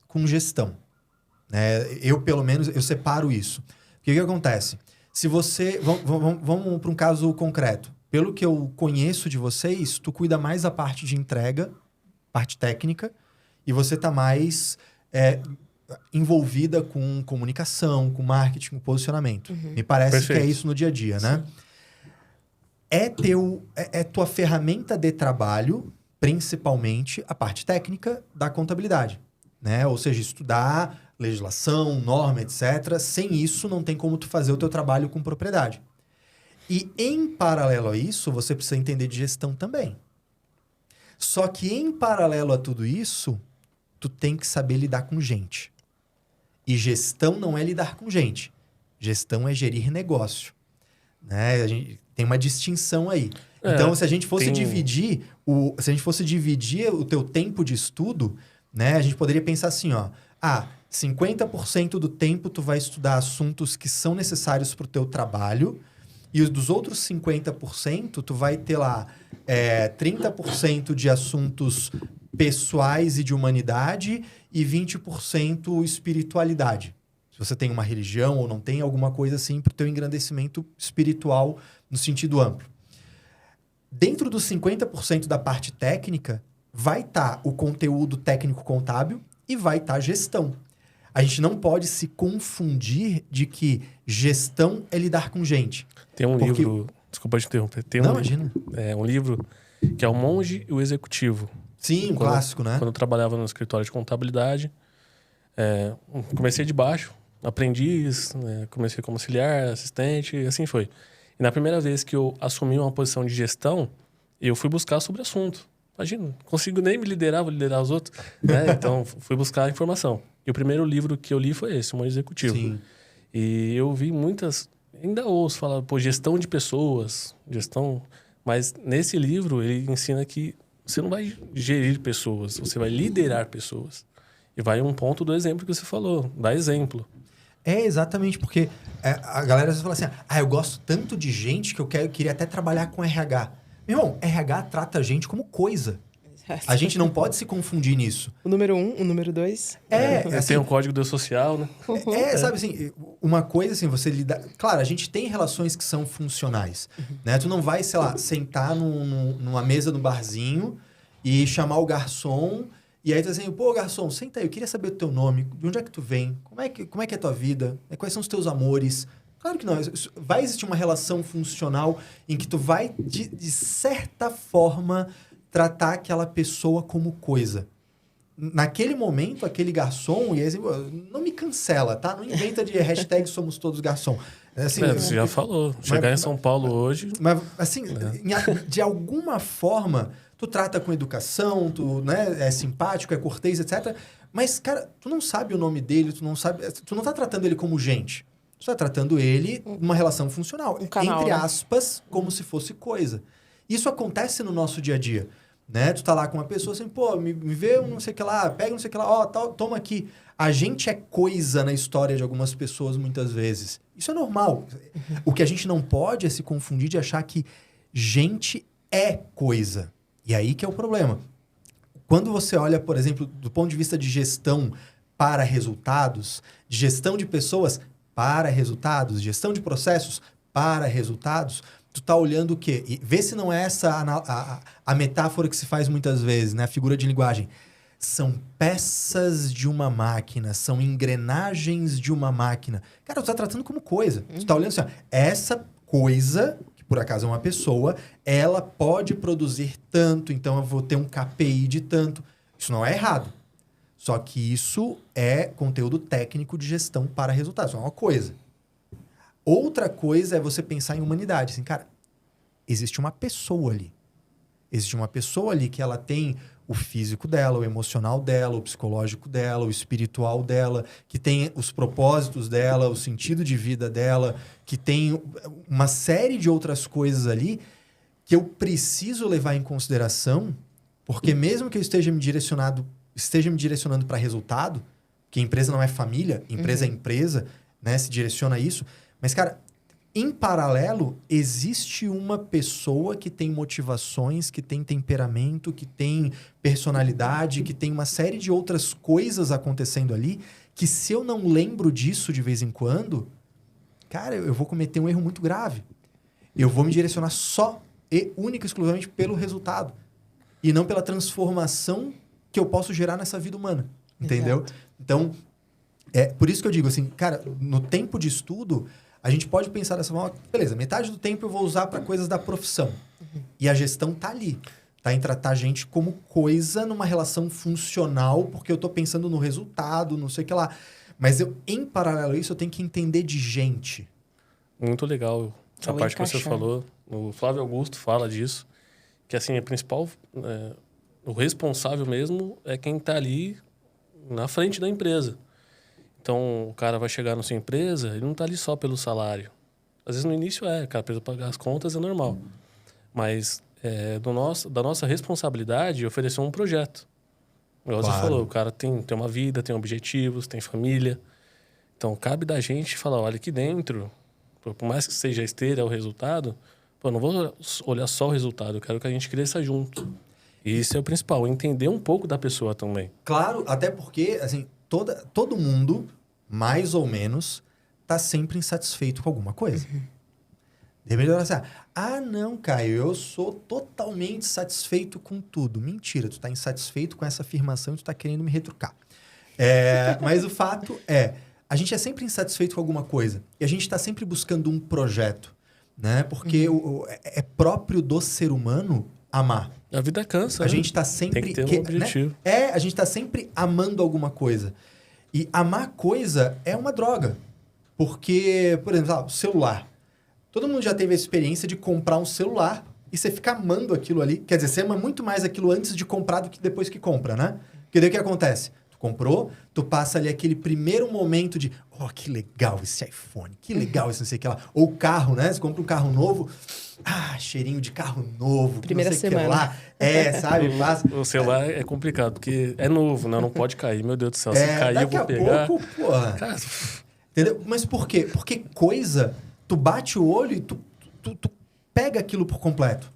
com gestão. Né? Eu, pelo menos, eu separo isso. O que acontece? Se você... Vamos para um caso concreto. Pelo que eu conheço de vocês, tu cuida mais da parte de entrega, parte técnica, e você está mais envolvida com comunicação, com marketing, com posicionamento. Me parece Perfeito. Que é isso no dia a dia, né? É tua ferramenta de trabalho, principalmente a parte técnica da contabilidade, né? Ou seja, estudar legislação, norma, etc. Sem isso, não tem como tu fazer o teu trabalho com propriedade. E, em paralelo a isso, você precisa entender de gestão também. Só que, em paralelo a tudo isso, tu tem que saber lidar com gente. E gestão não é lidar com gente. Gestão é gerir negócio. Né? A gente tem uma distinção aí. Então, se a gente fosse dividir o teu tempo de estudo, né, a gente poderia pensar assim, ó. 50% do tempo tu vai estudar assuntos que são necessários para o teu trabalho, e os dos outros 50% tu vai ter lá 30% de assuntos pessoais e de humanidade e 20% espiritualidade. Se você tem uma religião ou não tem, alguma coisa assim para o teu engrandecimento espiritual no sentido amplo. Dentro dos 50% da parte técnica, vai estar o conteúdo técnico-contábil e vai estar a gestão. A gente não pode se confundir de que gestão é lidar com gente. Tem um livro... Desculpa te interromper. Imagina. Um livro que é O Monge e o Executivo. Sim, clássico, né? Quando eu trabalhava no escritório de contabilidade, comecei de baixo, aprendiz, comecei como auxiliar, assistente, e assim foi. E na primeira vez que eu assumi uma posição de gestão, eu fui buscar sobre o assunto. Imagina, não consigo nem me liderar, vou liderar os outros. Né? Então, fui buscar informação. E o primeiro livro que eu li foi esse, O Monge Executivo. Sim. E eu vi muitas... Ainda ouço falar, gestão de pessoas, gestão... Mas nesse livro, ele ensina que você não vai gerir pessoas, você vai liderar pessoas. E vai um ponto do exemplo que você falou, dá exemplo. Exatamente, porque a galera às vezes fala assim, eu gosto tanto de gente que eu queria até trabalhar com RH. Meu irmão, RH trata a gente como coisa. A gente não pode se confundir nisso. O número 1, o número 2. Tem um código do social, né? Sabe assim, uma coisa assim, você lidar... Claro, a gente tem relações que são funcionais, né? Tu não vai, sei lá, sentar numa mesa no barzinho e chamar o garçom e aí tu assim, pô, garçom, senta aí, eu queria saber o teu nome, de onde é que tu vem, como é que é a tua vida, quais são os teus amores. Claro que não, vai existir uma relação funcional em que tu vai, de certa forma... tratar aquela pessoa como coisa. Naquele momento, aquele garçom... não me cancela, tá? Não inventa de hashtag somos todos garçom. Assim, você já falou. Chegar em São Paulo hoje... Mas, assim, de alguma forma, tu trata com educação, tu, né, é simpático, é cortês, etc. Mas, cara, tu não sabe o nome dele, tu não tá tratando ele como gente. Tu tá tratando ele numa relação funcional. Canal, entre aspas, como se fosse coisa. Isso acontece no nosso dia a dia, né? Tu tá lá com uma pessoa assim, pô, me vê um não sei o que lá, pega um não sei o que lá, toma aqui. A gente é coisa na história de algumas pessoas muitas vezes. Isso é normal. O que a gente não pode é se confundir de achar que gente é coisa. E aí que é o problema. Quando você olha, por exemplo, do ponto de vista de gestão para resultados, de gestão de pessoas para resultados, gestão de processos para resultados... Tu tá olhando o quê? E vê se não é essa a metáfora que se faz muitas vezes, né? A figura de linguagem. São peças de uma máquina, são engrenagens de uma máquina. Cara, tu tá tratando como coisa. Tu tá olhando assim, essa coisa, que por acaso é uma pessoa, ela pode produzir tanto, então eu vou ter um KPI de tanto. Isso não é errado. Só que isso é conteúdo técnico de gestão para resultados. Isso é uma coisa. Outra coisa é você pensar em humanidade. Assim, cara, existe uma pessoa ali. Existe uma pessoa ali que ela tem o físico dela, o emocional dela, o psicológico dela, o espiritual dela, que tem os propósitos dela, o sentido de vida dela, que tem uma série de outras coisas ali que eu preciso levar em consideração, porque mesmo que eu esteja me direcionando para resultado, que empresa não é família, empresa é empresa, né, se direciona a isso. Mas, cara, em paralelo, existe uma pessoa que tem motivações, que tem temperamento, que tem personalidade, que tem uma série de outras coisas acontecendo ali, que se eu não lembro disso de vez em quando, cara, eu vou cometer um erro muito grave. Eu vou me direcionar só e única e exclusivamente pelo resultado. E não pela transformação que eu posso gerar nessa vida humana. Entendeu? Exato. Então, por isso que eu digo assim, cara, no tempo de estudo... A gente pode pensar dessa forma, beleza, metade do tempo eu vou usar para coisas da profissão. E a gestão tá ali. tá em tratar a gente como coisa numa relação funcional, porque eu tô pensando no resultado, não sei o que lá. Mas em paralelo a isso, eu tenho que entender de gente. Muito legal essa parte que você encaixar. falou. O Flávio Augusto fala disso. Que, assim, a principal... o responsável mesmo é quem está ali na frente da empresa. Então, o cara vai chegar na sua empresa, ele não está ali só pelo salário. Às vezes, no início, cara, precisa pagar as contas, é normal. Mas da nossa responsabilidade, oferecer um projeto. Igual você falou, o cara tem uma vida, tem objetivos, tem família. Então, cabe da gente falar, olha, aqui dentro, por mais que seja esteira o resultado, pô, não vou olhar só o resultado, eu quero que a gente cresça junto. E isso é o principal, entender um pouco da pessoa também. Claro, até porque, assim, todo mundo, mais ou menos, tá sempre insatisfeito com alguma coisa. De repente, assim, não, Caio, eu sou totalmente satisfeito com tudo. Mentira, tu tá insatisfeito com essa afirmação e tu tá querendo me retrucar. Mas o fato a gente é sempre insatisfeito com alguma coisa. E a gente está sempre buscando um projeto, né? Porque é próprio do ser humano amar. A vida cansa, A gente está sempre... Tem que ter um objetivo. Né? A gente está sempre amando alguma coisa. E amar coisa é uma droga. Porque, por exemplo, o celular. Todo mundo já teve a experiência de comprar um celular e você fica amando aquilo ali. Quer dizer, você ama muito mais aquilo antes de comprar do que depois que compra, né? Porque daí o que acontece? Tu comprou, tu passa ali aquele primeiro momento de que legal esse iPhone, que legal esse não sei o que lá. Ou o carro, né? Você compra um carro novo, cheirinho de carro novo, Primeira não sei o que semana. lá. Sabe? O celular é complicado, porque é novo, né? Não pode cair. Meu Deus do céu, se cair eu vou pegar... Pouco, porra. Cara, entendeu? Mas por quê? Porque coisa, tu bate o olho e tu pega aquilo por completo.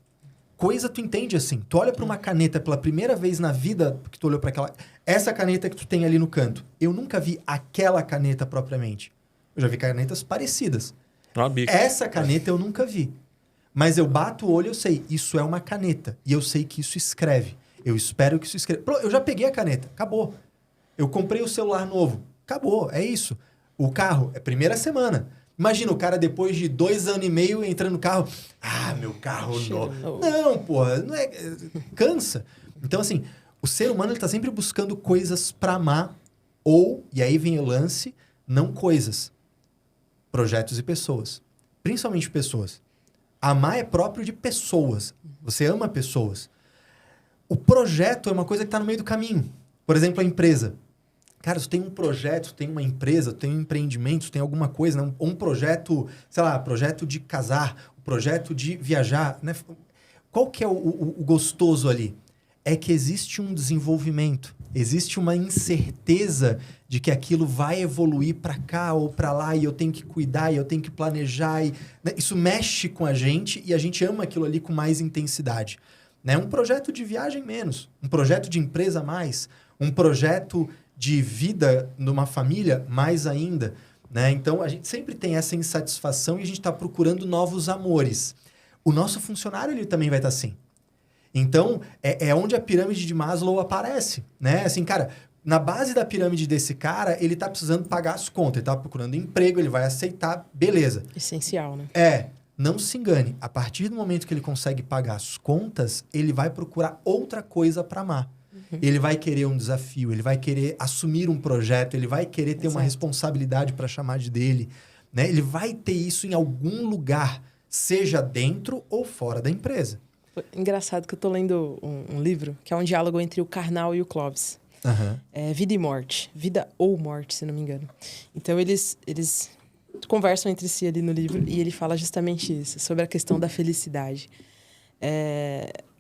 Coisa tu entende assim. Tu olha para uma caneta pela primeira vez na vida que tu olhou para aquela... Essa caneta que tu tem ali no canto. Eu nunca vi aquela caneta propriamente. Eu já vi canetas parecidas. uma bica. Essa caneta eu nunca vi. Mas eu bato o olho e eu sei. Isso é uma caneta. E eu sei que isso escreve. Eu espero que isso escreva. Eu já peguei a caneta. Acabou. Eu comprei o celular novo. Acabou. É isso. O carro é primeira semana. Imagina o cara depois de 2 anos e meio entrando no carro. Meu carro novo. Não, porra. Não é... Cansa. Então, assim, o ser humano ele tá sempre buscando coisas para amar. E aí vem o lance, não coisas. Projetos e pessoas. Principalmente pessoas. Amar é próprio de pessoas. Você ama pessoas. O projeto é uma coisa que está no meio do caminho. Por exemplo, a empresa. Cara, se tem um projeto, tem uma empresa, tem um empreendimento, tem alguma coisa, né? Um projeto, sei lá, projeto de casar, projeto de viajar, né? Qual que é o gostoso ali? É que existe um desenvolvimento, existe uma incerteza de que aquilo vai evoluir para cá ou para lá e eu tenho que cuidar e eu tenho que planejar. Né? Isso mexe com a gente e a gente ama aquilo ali com mais intensidade. Né? Um projeto de viagem menos, um projeto de empresa mais, um projeto de vida numa família mais ainda. Né? Então, a gente sempre tem essa insatisfação e a gente está procurando novos amores. O nosso funcionário ele também vai estar assim. Então, é onde a pirâmide de Maslow aparece, né? Assim, cara, na base da pirâmide desse cara, ele tá precisando pagar as contas, ele tá procurando emprego, ele vai aceitar, beleza. Essencial, né? Não se engane, a partir do momento que ele consegue pagar as contas, ele vai procurar outra coisa para amar. Ele vai querer um desafio, ele vai querer assumir um projeto, ele vai querer ter uma responsabilidade para chamar de dele, né? Ele vai ter isso em algum lugar, seja dentro ou fora da empresa. Engraçado que eu tô lendo um livro que é um diálogo entre o Karnal e o Clóvis. É Vida e Morte. Vida ou Morte, se não me engano. Então, eles conversam entre si ali no livro e ele fala justamente isso, sobre a questão da felicidade.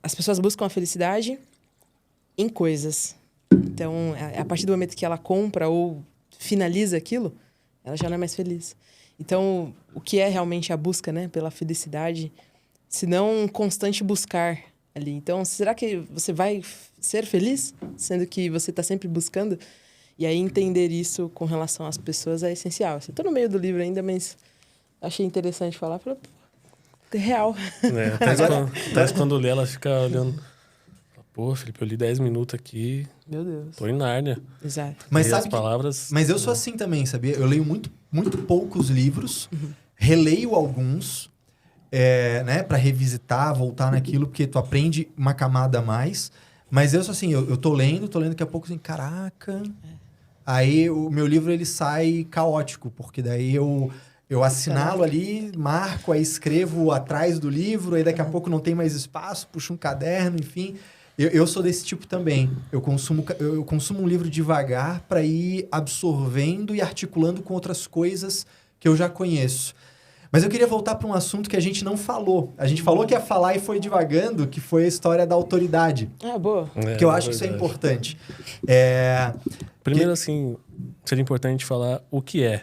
As pessoas buscam a felicidade em coisas. Então, a partir do momento que ela compra ou finaliza aquilo, ela já não é mais feliz. Então, o que é realmente a busca, né, pela felicidade... se não um constante buscar ali. Então, será que você vai ser feliz, sendo que você está sempre buscando? E aí, entender isso com relação às pessoas é essencial. Estou no meio do livro ainda, mas achei interessante falar. É real. Até quando lê, ela fica olhando. Pô, Felipe, eu li 10 minutos aqui. Meu Deus. Tô em Nárnia. Exato. Mas sabe as palavras... Mas eu sou assim também, sabia? Eu leio muito poucos livros, releio alguns... né, para revisitar, voltar naquilo, porque tu aprende uma camada a mais. Mas eu sou assim, eu tô lendo daqui a pouco assim, caraca. Aí o meu livro ele sai caótico, porque daí eu assinalo ali, marco, aí escrevo atrás do livro, aí daqui a pouco não tem mais espaço, puxo um caderno, enfim. Eu sou desse tipo também. Eu consumo um livro devagar para ir absorvendo e articulando com outras coisas que eu já conheço. Mas eu queria voltar para um assunto que a gente não falou. A gente falou que ia falar e foi divagando, que foi a história da autoridade. Ah, boa. Que eu acho que isso é importante. Primeiro, assim, seria importante falar o que é.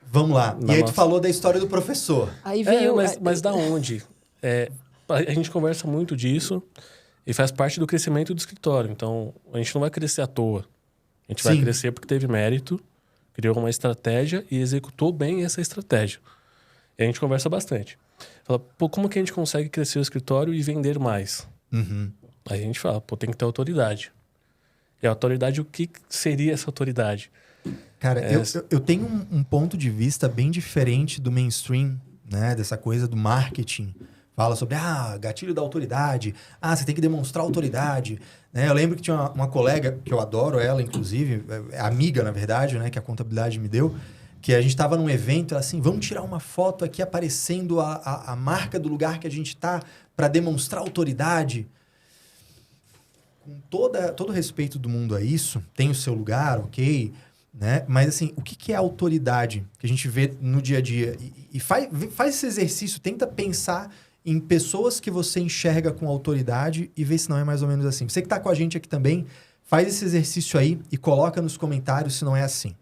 Vamos lá. E aí tu falou da história do professor. Aí veio... Mas da onde? A gente conversa muito disso e faz parte do crescimento do escritório. Então, a gente não vai crescer à toa. A gente vai crescer porque teve mérito, criou uma estratégia e executou bem essa estratégia. E a gente conversa bastante. Fala, pô, como que a gente consegue crescer o escritório e vender mais? Uhum. Aí a gente fala, pô, tem que ter autoridade. E a autoridade, o que seria essa autoridade? Cara, eu tenho um ponto de vista bem diferente do mainstream, né? Dessa coisa do marketing. Fala sobre, gatilho da autoridade. Você tem que demonstrar autoridade. Né? Eu lembro que tinha uma colega, que eu adoro ela, inclusive, amiga, na verdade, né? Que a contabilidade me deu, que a gente estava num evento, ela assim, vamos tirar uma foto aqui aparecendo a marca do lugar que a gente está para demonstrar autoridade. Com todo o respeito do mundo a isso, tem o seu lugar, ok, né? Mas assim, o que é autoridade que a gente vê no dia a dia? E faz esse exercício, tenta pensar em pessoas que você enxerga com autoridade e vê se não é mais ou menos assim. Você que está com a gente aqui também, faz esse exercício aí e coloca nos comentários se não é assim.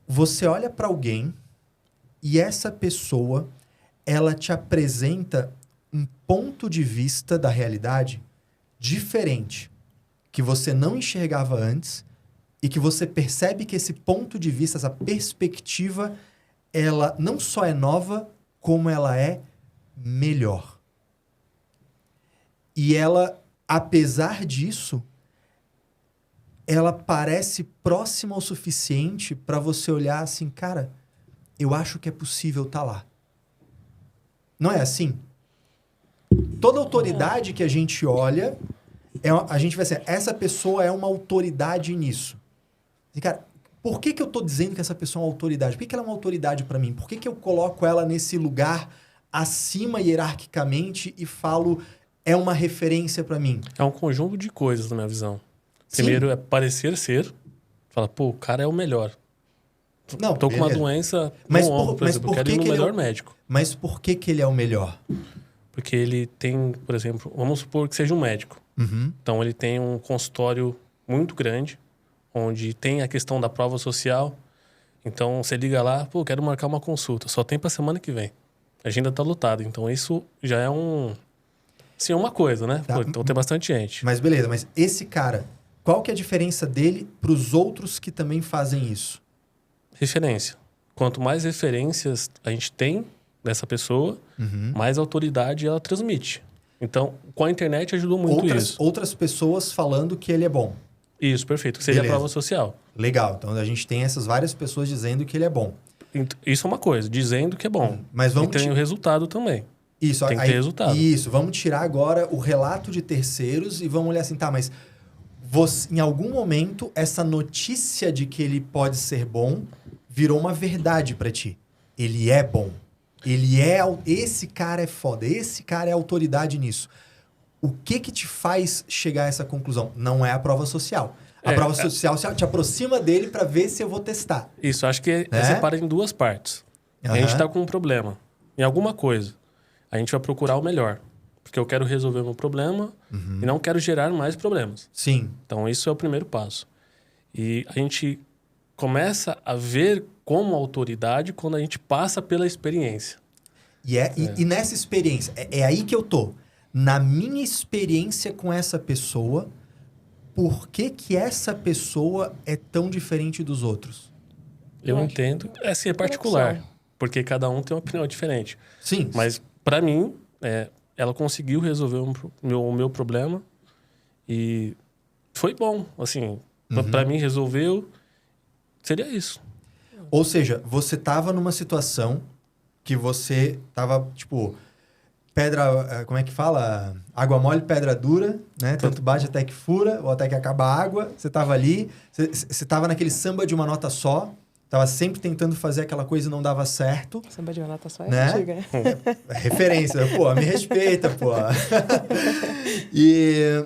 Você olha para alguém e essa pessoa, ela te apresenta um ponto de vista da realidade diferente, que você não enxergava antes e que você percebe que esse ponto de vista, essa perspectiva, ela não só é nova, como ela é melhor. E ela, apesar disso, ela parece próxima o suficiente para você olhar assim, cara, eu acho que é possível estar lá. Não é assim? Toda autoridade que a gente olha, a gente vai dizer, essa pessoa é uma autoridade nisso. E, cara, por que eu estou dizendo que essa pessoa é uma autoridade? Por que ela é uma autoridade para mim? Por que eu coloco ela nesse lugar acima hierarquicamente e falo, é uma referência para mim? É um conjunto de coisas, na minha visão. Primeiro é parecer ser. Fala, pô, o cara é o melhor. Não, tô com uma doença no ombro, por exemplo. Eu quero ir no melhor médico. Mas por que ele é o melhor? Porque ele tem, por exemplo, vamos supor que seja um médico. Uhum. Então, ele tem um consultório muito grande, onde tem a questão da prova social. Então, você liga lá, pô, quero marcar uma consulta. Só tem pra semana que vem. A agenda tá lotada. Então, isso já é assim, uma coisa, né? Tá. Pô, então, tem bastante gente. Mas beleza, mas esse cara, qual que é a diferença dele pros outros que também fazem isso? Referência. Quanto mais referências a gente tem dessa pessoa, mais autoridade ela transmite. Então, com a internet ajudou muito isso. Outras pessoas falando que ele é bom. Isso, perfeito. Que seria a prova social. Legal. Então, a gente tem essas várias pessoas dizendo que ele é bom. Isso é uma coisa, dizendo que é bom. Mas vamos e tem o resultado também. Isso, tem que ter resultado. Isso. Vamos tirar agora o relato de terceiros e vamos olhar assim, tá, mas em algum momento, essa notícia de que ele pode ser bom virou uma verdade para ti. Ele é bom. Esse cara é foda. Esse cara é autoridade nisso. O que te faz chegar a essa conclusão? Não é a prova social. A prova social te aproxima dele para ver se eu vou testar. Isso, acho que separa em duas partes. A gente está com um problema em alguma coisa. A gente vai procurar o melhor. Porque eu quero resolver o meu problema e não quero gerar mais problemas. Sim. Então, isso é o primeiro passo. E a gente começa a ver como autoridade quando a gente passa pela experiência. E nessa experiência, é aí que eu tô. Na minha experiência com essa pessoa, por que essa pessoa é tão diferente dos outros? Eu entendo. É particular. Porque cada um tem uma opinião diferente. Sim. Mas, para mim, ela conseguiu resolver o meu problema e foi bom. Assim, para mim, resolveu. Seria isso. Ou seja, você estava numa situação que você tava, tipo, pedra... Como é que fala? Água mole, pedra dura, né? Tanto bate até que fura, ou até que acaba a água. Você tava ali, você tava naquele samba de uma nota só, tava sempre tentando fazer aquela coisa e não dava certo. Samba de uma nota só é né? antiga, né? Referência. Pô, me respeita, pô. E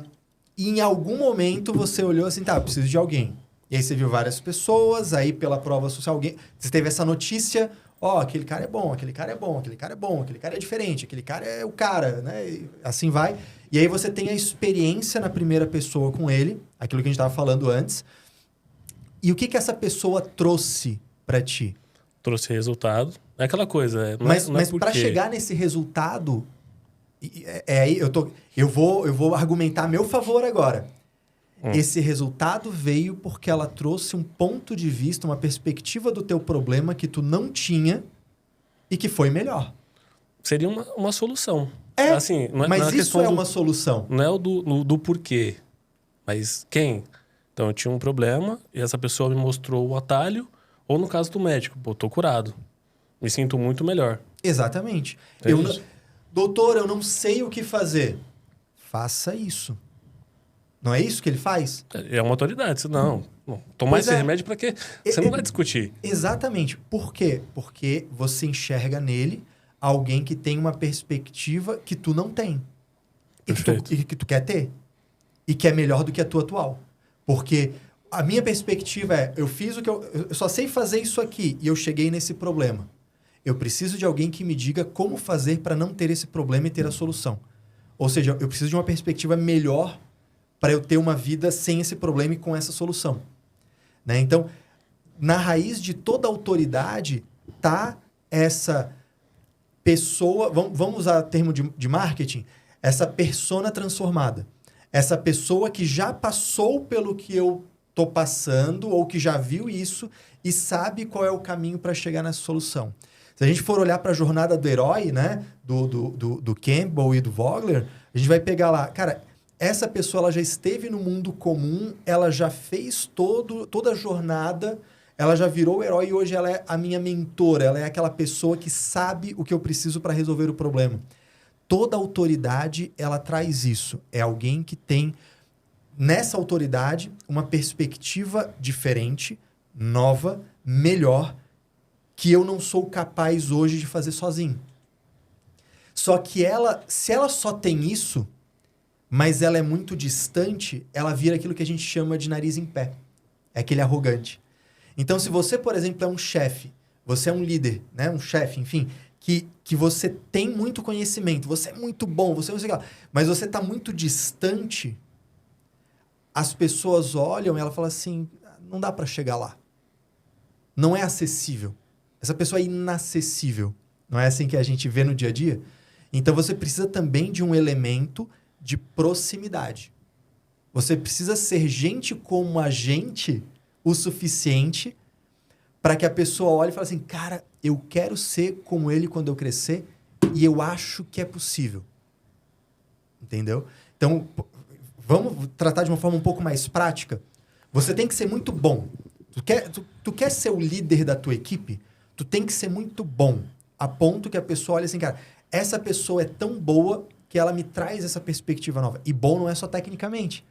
em algum momento você olhou assim, tá, preciso de alguém. E aí você viu várias pessoas, aí pela prova social, alguém... Você teve essa notícia, ó, aquele cara é bom, aquele cara é bom, aquele cara é bom, aquele cara é diferente, aquele cara é o cara, né? E assim vai. E aí você tem a experiência na primeira pessoa com ele, aquilo que a gente estava falando antes. E o que essa pessoa trouxe para ti? Trouxe resultado. É aquela coisa. Mas para chegar nesse resultado, aí eu vou argumentar a meu favor agora. Esse resultado veio porque ela trouxe um ponto de vista, uma perspectiva do teu problema que tu não tinha e que foi melhor. Seria uma solução. É, assim, mas isso é uma solução. Não é o do porquê, mas quem. Então, eu tinha um problema e essa pessoa me mostrou o atalho, ou no caso do médico, pô, tô curado. Me sinto muito melhor. Exatamente. É isso. Doutor, eu não sei o que fazer. Faça isso. Não é isso que ele faz? É uma autoridade. Não, tomar esse remédio para quê? Você não vai discutir. Exatamente. Por quê? Porque você enxerga nele alguém que tem uma perspectiva que tu não tem. E que tu quer ter. E que é melhor do que a tua atual. Porque a minha perspectiva é, eu fiz o que eu só sei fazer isso aqui e eu cheguei nesse problema. Eu preciso de alguém que me diga como fazer para não ter esse problema e ter a solução. Ou seja, eu preciso de uma perspectiva melhor para eu ter uma vida sem esse problema e com essa solução. Né? Então, na raiz de toda autoridade tá essa pessoa, vamos usar o termo de marketing, essa persona transformada. Essa pessoa que já passou pelo que eu tô passando ou que já viu isso e sabe qual é o caminho para chegar nessa solução. Se a gente for olhar para a jornada do herói, né, do Campbell e do Vogler, a gente vai pegar lá, cara, essa pessoa ela já esteve no mundo comum, ela já fez toda a jornada, ela já virou o herói e hoje ela é a minha mentora, ela é aquela pessoa que sabe o que eu preciso para resolver o problema. Toda autoridade, ela traz isso. É alguém que tem, nessa autoridade, uma perspectiva diferente, nova, melhor, que eu não sou capaz hoje de fazer sozinho. Só que se ela só tem isso, mas ela é muito distante, ela vira aquilo que a gente chama de nariz em pé. É aquele arrogante. Então, se você, por exemplo, é um chefe, você é um líder, né? Um chefe, enfim, que você tem muito conhecimento, você é muito bom, você não sei o que lá, mas você está muito distante, as pessoas olham e ela fala assim, não dá para chegar lá. Não é acessível. Essa pessoa é inacessível. Não é assim que a gente vê no dia a dia? Então, você precisa também de um elemento de proximidade. Você precisa ser gente como a gente o suficiente para que a pessoa olhe e fale assim, cara, eu quero ser como ele quando eu crescer e eu acho que é possível. Entendeu? Então, vamos tratar de uma forma um pouco mais prática. Você tem que ser muito bom. Tu quer ser o líder da tua equipe? Tu tem que ser muito bom. A ponto que a pessoa olha assim, cara, essa pessoa é tão boa que ela me traz essa perspectiva nova. E bom não é só tecnicamente.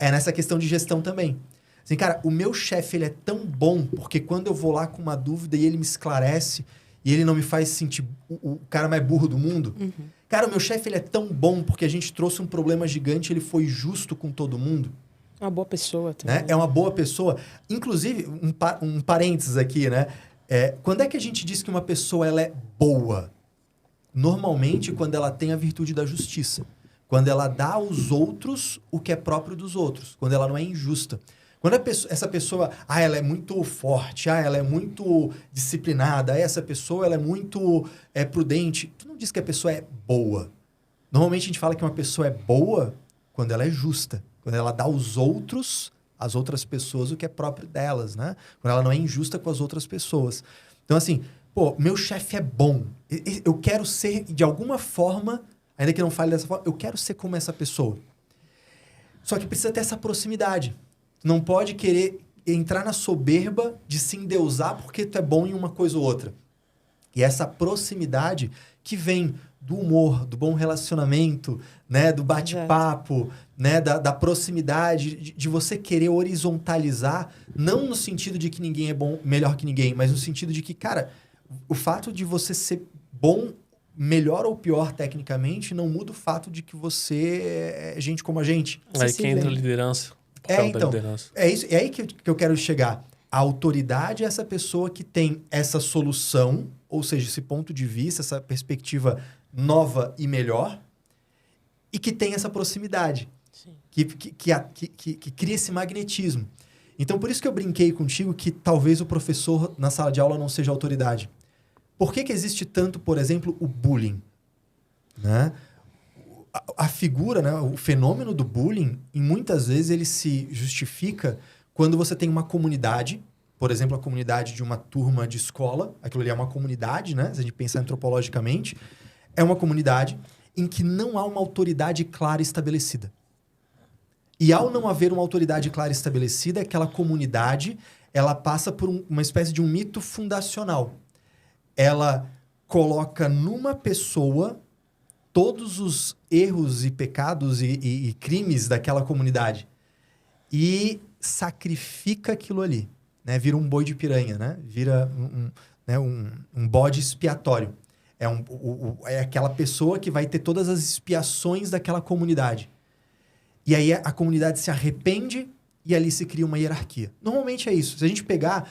É nessa questão de gestão também. Assim, cara, o meu chefe, ele é tão bom porque quando eu vou lá com uma dúvida e ele me esclarece e ele não me faz sentir o cara mais burro do mundo. Uhum. Cara, o meu chefe, ele é tão bom porque a gente trouxe um problema gigante, ele foi justo com todo mundo. É uma boa pessoa também. Né? É uma boa pessoa. Inclusive, um parênteses aqui, né? Quando é que a gente diz que uma pessoa ela é boa? Normalmente, quando ela tem a virtude da justiça. Quando ela dá aos outros o que é próprio dos outros. Quando ela não é injusta. Quando essa pessoa, ela é muito forte, ela é muito disciplinada, essa pessoa ela é muito prudente. Tu não diz que a pessoa é boa. Normalmente a gente fala que uma pessoa é boa quando ela é justa. Quando ela dá aos outros, às outras pessoas, o que é próprio delas, né? Quando ela não é injusta com as outras pessoas. Então, assim, pô, meu chefe é bom. Eu quero ser, de alguma forma, ainda que não fale dessa forma, eu quero ser como essa pessoa. Só que precisa ter essa proximidade. Não pode querer entrar na soberba de se endeusar porque tu é bom em uma coisa ou outra. E essa proximidade que vem do humor, do bom relacionamento, né? Do bate-papo, né? Da proximidade, de você querer horizontalizar, não no sentido de que ninguém é bom, melhor que ninguém, mas no sentido de que, cara, o fato de você ser bom, melhor ou pior tecnicamente, não muda o fato de que você é gente como a gente. Aí que entra a liderança. O papel da liderança. É aí que eu quero chegar. A autoridade é essa pessoa que tem essa solução, ou seja, esse ponto de vista, essa perspectiva nova e melhor, e que tem essa proximidade, que cria esse magnetismo. Então, por isso que eu brinquei contigo que talvez o professor na sala de aula não seja autoridade. Por que existe tanto, por exemplo, o bullying? Né? A figura, né, o fenômeno do bullying, e muitas vezes ele se justifica quando você tem uma comunidade, por exemplo, a comunidade de uma turma de escola, aquilo ali é uma comunidade, né? Se a gente pensar antropologicamente, é uma comunidade em que não há uma autoridade clara estabelecida. E ao não haver uma autoridade clara estabelecida, aquela comunidade, ela passa por uma espécie de um mito fundacional. Ela coloca numa pessoa todos os erros e pecados e crimes daquela comunidade e sacrifica aquilo ali, né? Vira um boi de piranha, né? Vira um bode expiatório. É aquela pessoa que vai ter todas as expiações daquela comunidade. E aí a comunidade se arrepende e ali se cria uma hierarquia. Normalmente é isso. Se a gente pegar,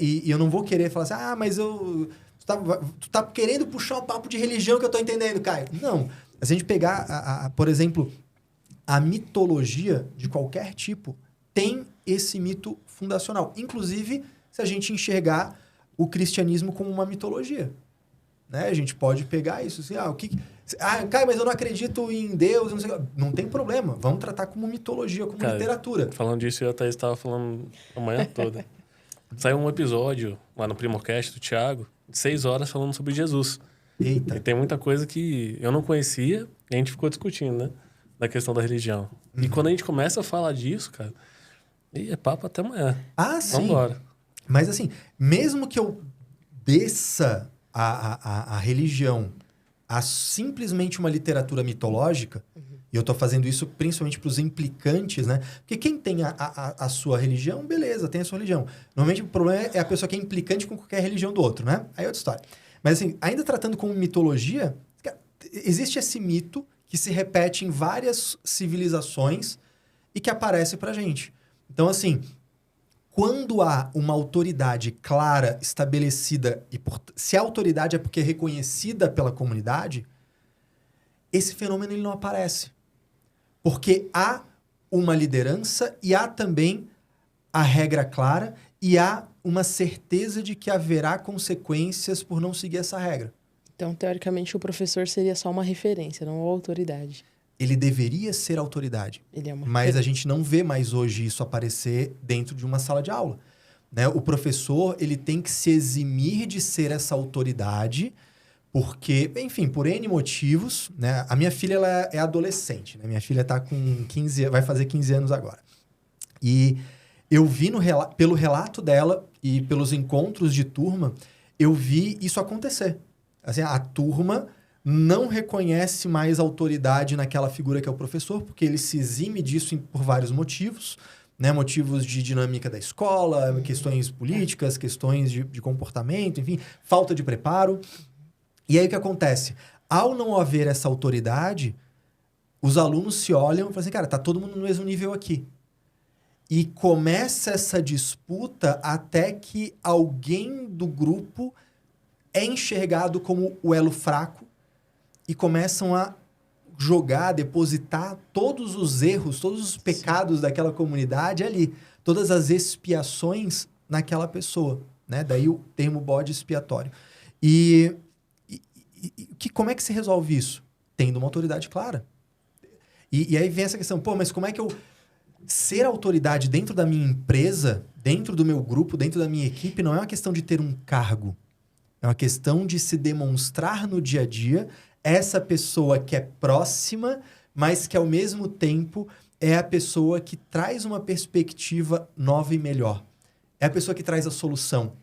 e eu não vou querer falar assim, mas tu tá querendo puxar o papo de religião que eu tô entendendo, Caio. Não. Se a gente pegar, por exemplo, a mitologia de qualquer tipo tem esse mito fundacional. Inclusive, se a gente enxergar o cristianismo como uma mitologia. Né? A gente pode pegar isso assim, Caio, mas eu não acredito em Deus, não sei o que. Não tem problema. Vamos tratar como mitologia, como literatura. Falando disso, eu até estava falando a manhã toda. Saiu um episódio lá no Primocast do Thiago, de 6 horas, falando sobre Jesus. Eita. E tem muita coisa que eu não conhecia e a gente ficou discutindo, né? Da questão da religião. Uhum. E quando a gente começa a falar disso, cara, é papo até amanhã. Sim. Vambora. Mas assim, mesmo que eu desça a religião a simplesmente uma literatura mitológica, e eu estou fazendo isso principalmente para os implicantes, né? Porque quem tem a sua religião, beleza, tem a sua religião. Normalmente o problema é a pessoa que é implicante com qualquer religião do outro, né? Aí é outra história. Mas assim, ainda tratando como mitologia, existe esse mito que se repete em várias civilizações e que aparece pra gente. Então, assim, quando há uma autoridade clara, estabelecida, e se a autoridade é porque é reconhecida pela comunidade, esse fenômeno ele não aparece. Porque há uma liderança e há também a regra clara e há uma certeza de que haverá consequências por não seguir essa regra. Então, teoricamente, o professor seria só uma referência, não uma autoridade. Ele deveria ser autoridade. Ele é uma mas a gente não vê mais hoje isso aparecer dentro de uma sala de aula. Né? O professor ele tem que se eximir de ser essa autoridade, porque, enfim, por N motivos, né? A minha filha ela é adolescente. Né? Minha filha está com 15, vai fazer 15 anos agora. E eu vi pelo relato dela e pelos encontros de turma, eu vi isso acontecer. Assim, a turma não reconhece mais autoridade naquela figura que é o professor, porque ele se exime disso por vários motivos, né? Motivos de dinâmica da escola, questões políticas, questões de comportamento, enfim, falta de preparo. E aí o que acontece? Ao não haver essa autoridade, os alunos se olham e falam assim, cara, tá todo mundo no mesmo nível aqui. E começa essa disputa até que alguém do grupo é enxergado como o elo fraco e começam a jogar, depositar todos os erros, todos os pecados daquela comunidade ali, todas as expiações naquela pessoa, né? Daí o termo bode expiatório. Como é que se resolve isso? Tendo uma autoridade clara. E aí vem essa questão, mas como é que eu... Ser autoridade dentro da minha empresa, dentro do meu grupo, dentro da minha equipe, não é uma questão de ter um cargo. É uma questão de se demonstrar no dia a dia essa pessoa que é próxima, mas que ao mesmo tempo é a pessoa que traz uma perspectiva nova e melhor. É a pessoa que traz a solução.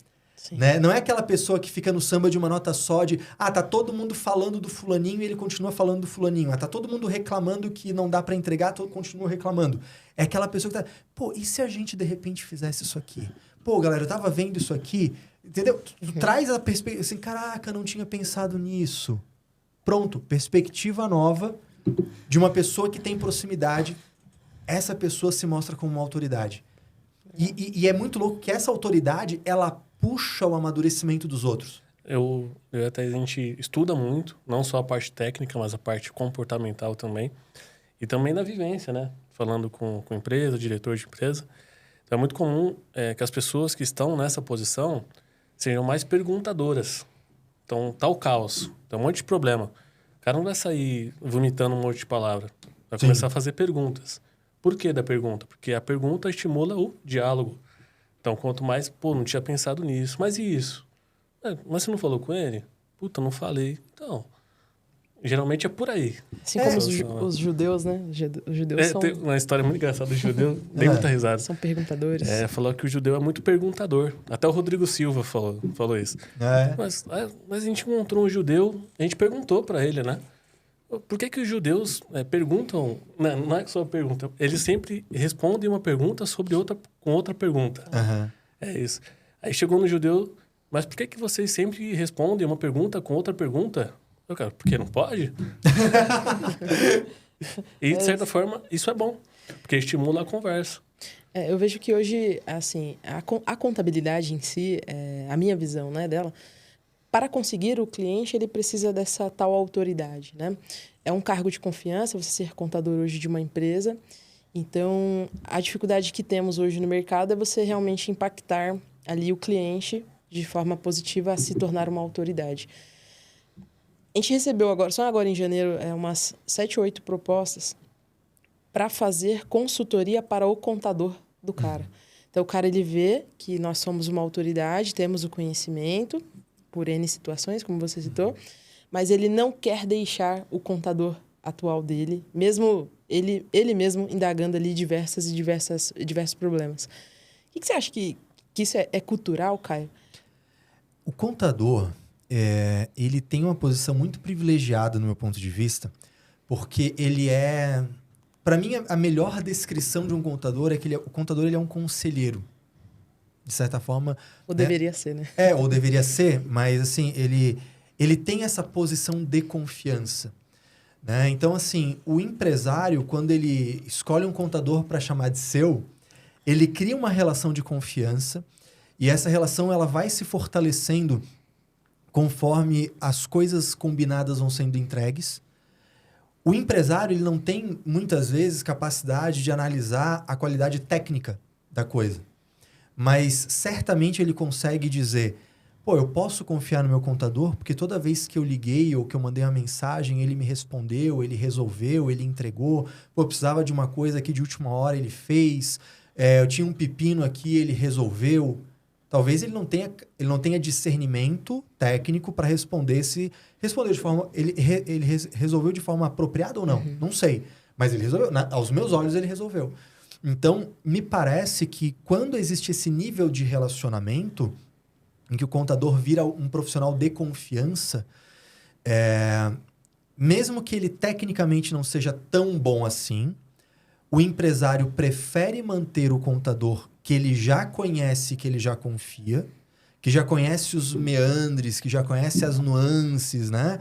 Né? Não é aquela pessoa que fica no samba de uma nota só de tá todo mundo falando do fulaninho e ele continua falando do fulaninho. Tá todo mundo reclamando que não dá para entregar, todo continua reclamando. É aquela pessoa que tá... Pô, e se a gente de repente fizesse isso aqui? Pô, galera, eu tava vendo isso aqui, entendeu? Tu traz a perspectiva assim, caraca, não tinha pensado nisso. Pronto, perspectiva nova de uma pessoa que tem proximidade. Essa pessoa se mostra como uma autoridade. E é muito louco que essa autoridade, ela puxa o amadurecimento dos outros. Eu até a gente estuda muito, não só a parte técnica, mas a parte comportamental também. E também da vivência, né? Falando com empresa, diretor de empresa. Então é muito comum que as pessoas que estão nessa posição sejam mais perguntadoras. Então tá o caos, tem um monte de problema. O cara não vai sair vomitando um monte de palavra. Vai começar a fazer perguntas. Por que da pergunta? Porque a pergunta estimula o diálogo. Então, quanto mais, não tinha pensado nisso. Mas e isso? Mas você não falou com ele? Puta, não falei. Então, geralmente é por aí. Assim como os judeus, né? Os judeus são... Tem uma história muito engraçada do judeu, dei muita risada. São perguntadores. Falou que o judeu é muito perguntador. Até o Rodrigo Silva falou isso. Mas a gente encontrou um judeu, a gente perguntou para ele, né? Por que os judeus perguntam... Não é só uma pergunta. Eles sempre respondem uma pergunta com outra pergunta. Uhum. É isso. Aí chegou no judeu... Mas por que vocês sempre respondem uma pergunta com outra pergunta? Eu, cara, porque não pode? E, de certa forma, isso é bom. Porque estimula a conversa. Eu vejo que hoje, assim, a contabilidade em si, a minha visão, né, dela... Para conseguir o cliente, ele precisa dessa tal autoridade, né? É um cargo de confiança, você ser contador hoje de uma empresa. Então, a dificuldade que temos hoje no mercado é você realmente impactar ali o cliente de forma positiva a se tornar uma autoridade. A gente recebeu só agora em janeiro, umas 7 ou 8 propostas para fazer consultoria para o contador do cara. Então, o cara, ele vê que nós somos uma autoridade, temos o conhecimento... por N situações, como você citou, mas ele não quer deixar o contador atual dele, mesmo ele mesmo indagando ali diversos problemas. O que você acha que isso é cultural, Caio? O contador, ele tem uma posição muito privilegiada no meu ponto de vista, porque ele é... Para mim, a melhor descrição de um contador é que o contador ele é um conselheiro. De certa forma... Ou deveria ser, né? Ou deveria ser, mas assim, ele tem essa posição de confiança. Né? Então, assim, o empresário, quando ele escolhe um contador para chamar de seu, ele cria uma relação de confiança e essa relação ela vai se fortalecendo conforme as coisas combinadas vão sendo entregues. O empresário ele não tem, muitas vezes, capacidade de analisar a qualidade técnica da coisa. Mas certamente ele consegue dizer, eu posso confiar no meu contador porque toda vez que eu liguei ou que eu mandei uma mensagem, ele me respondeu, ele resolveu, ele entregou. Eu precisava de uma coisa aqui de última hora, ele fez. Eu tinha um pepino aqui, ele resolveu. Talvez ele não tenha discernimento técnico para responder se... Respondeu de forma... Ele resolveu de forma apropriada ou não? Uhum. Não sei. Mas ele resolveu. Aos meus olhos, ele resolveu. Então, me parece que quando existe esse nível de relacionamento, em que o contador vira um profissional de confiança, mesmo que ele tecnicamente não seja tão bom assim, o empresário prefere manter o contador que ele já conhece, que ele já confia, que já conhece os meandres, que já conhece as nuances, né?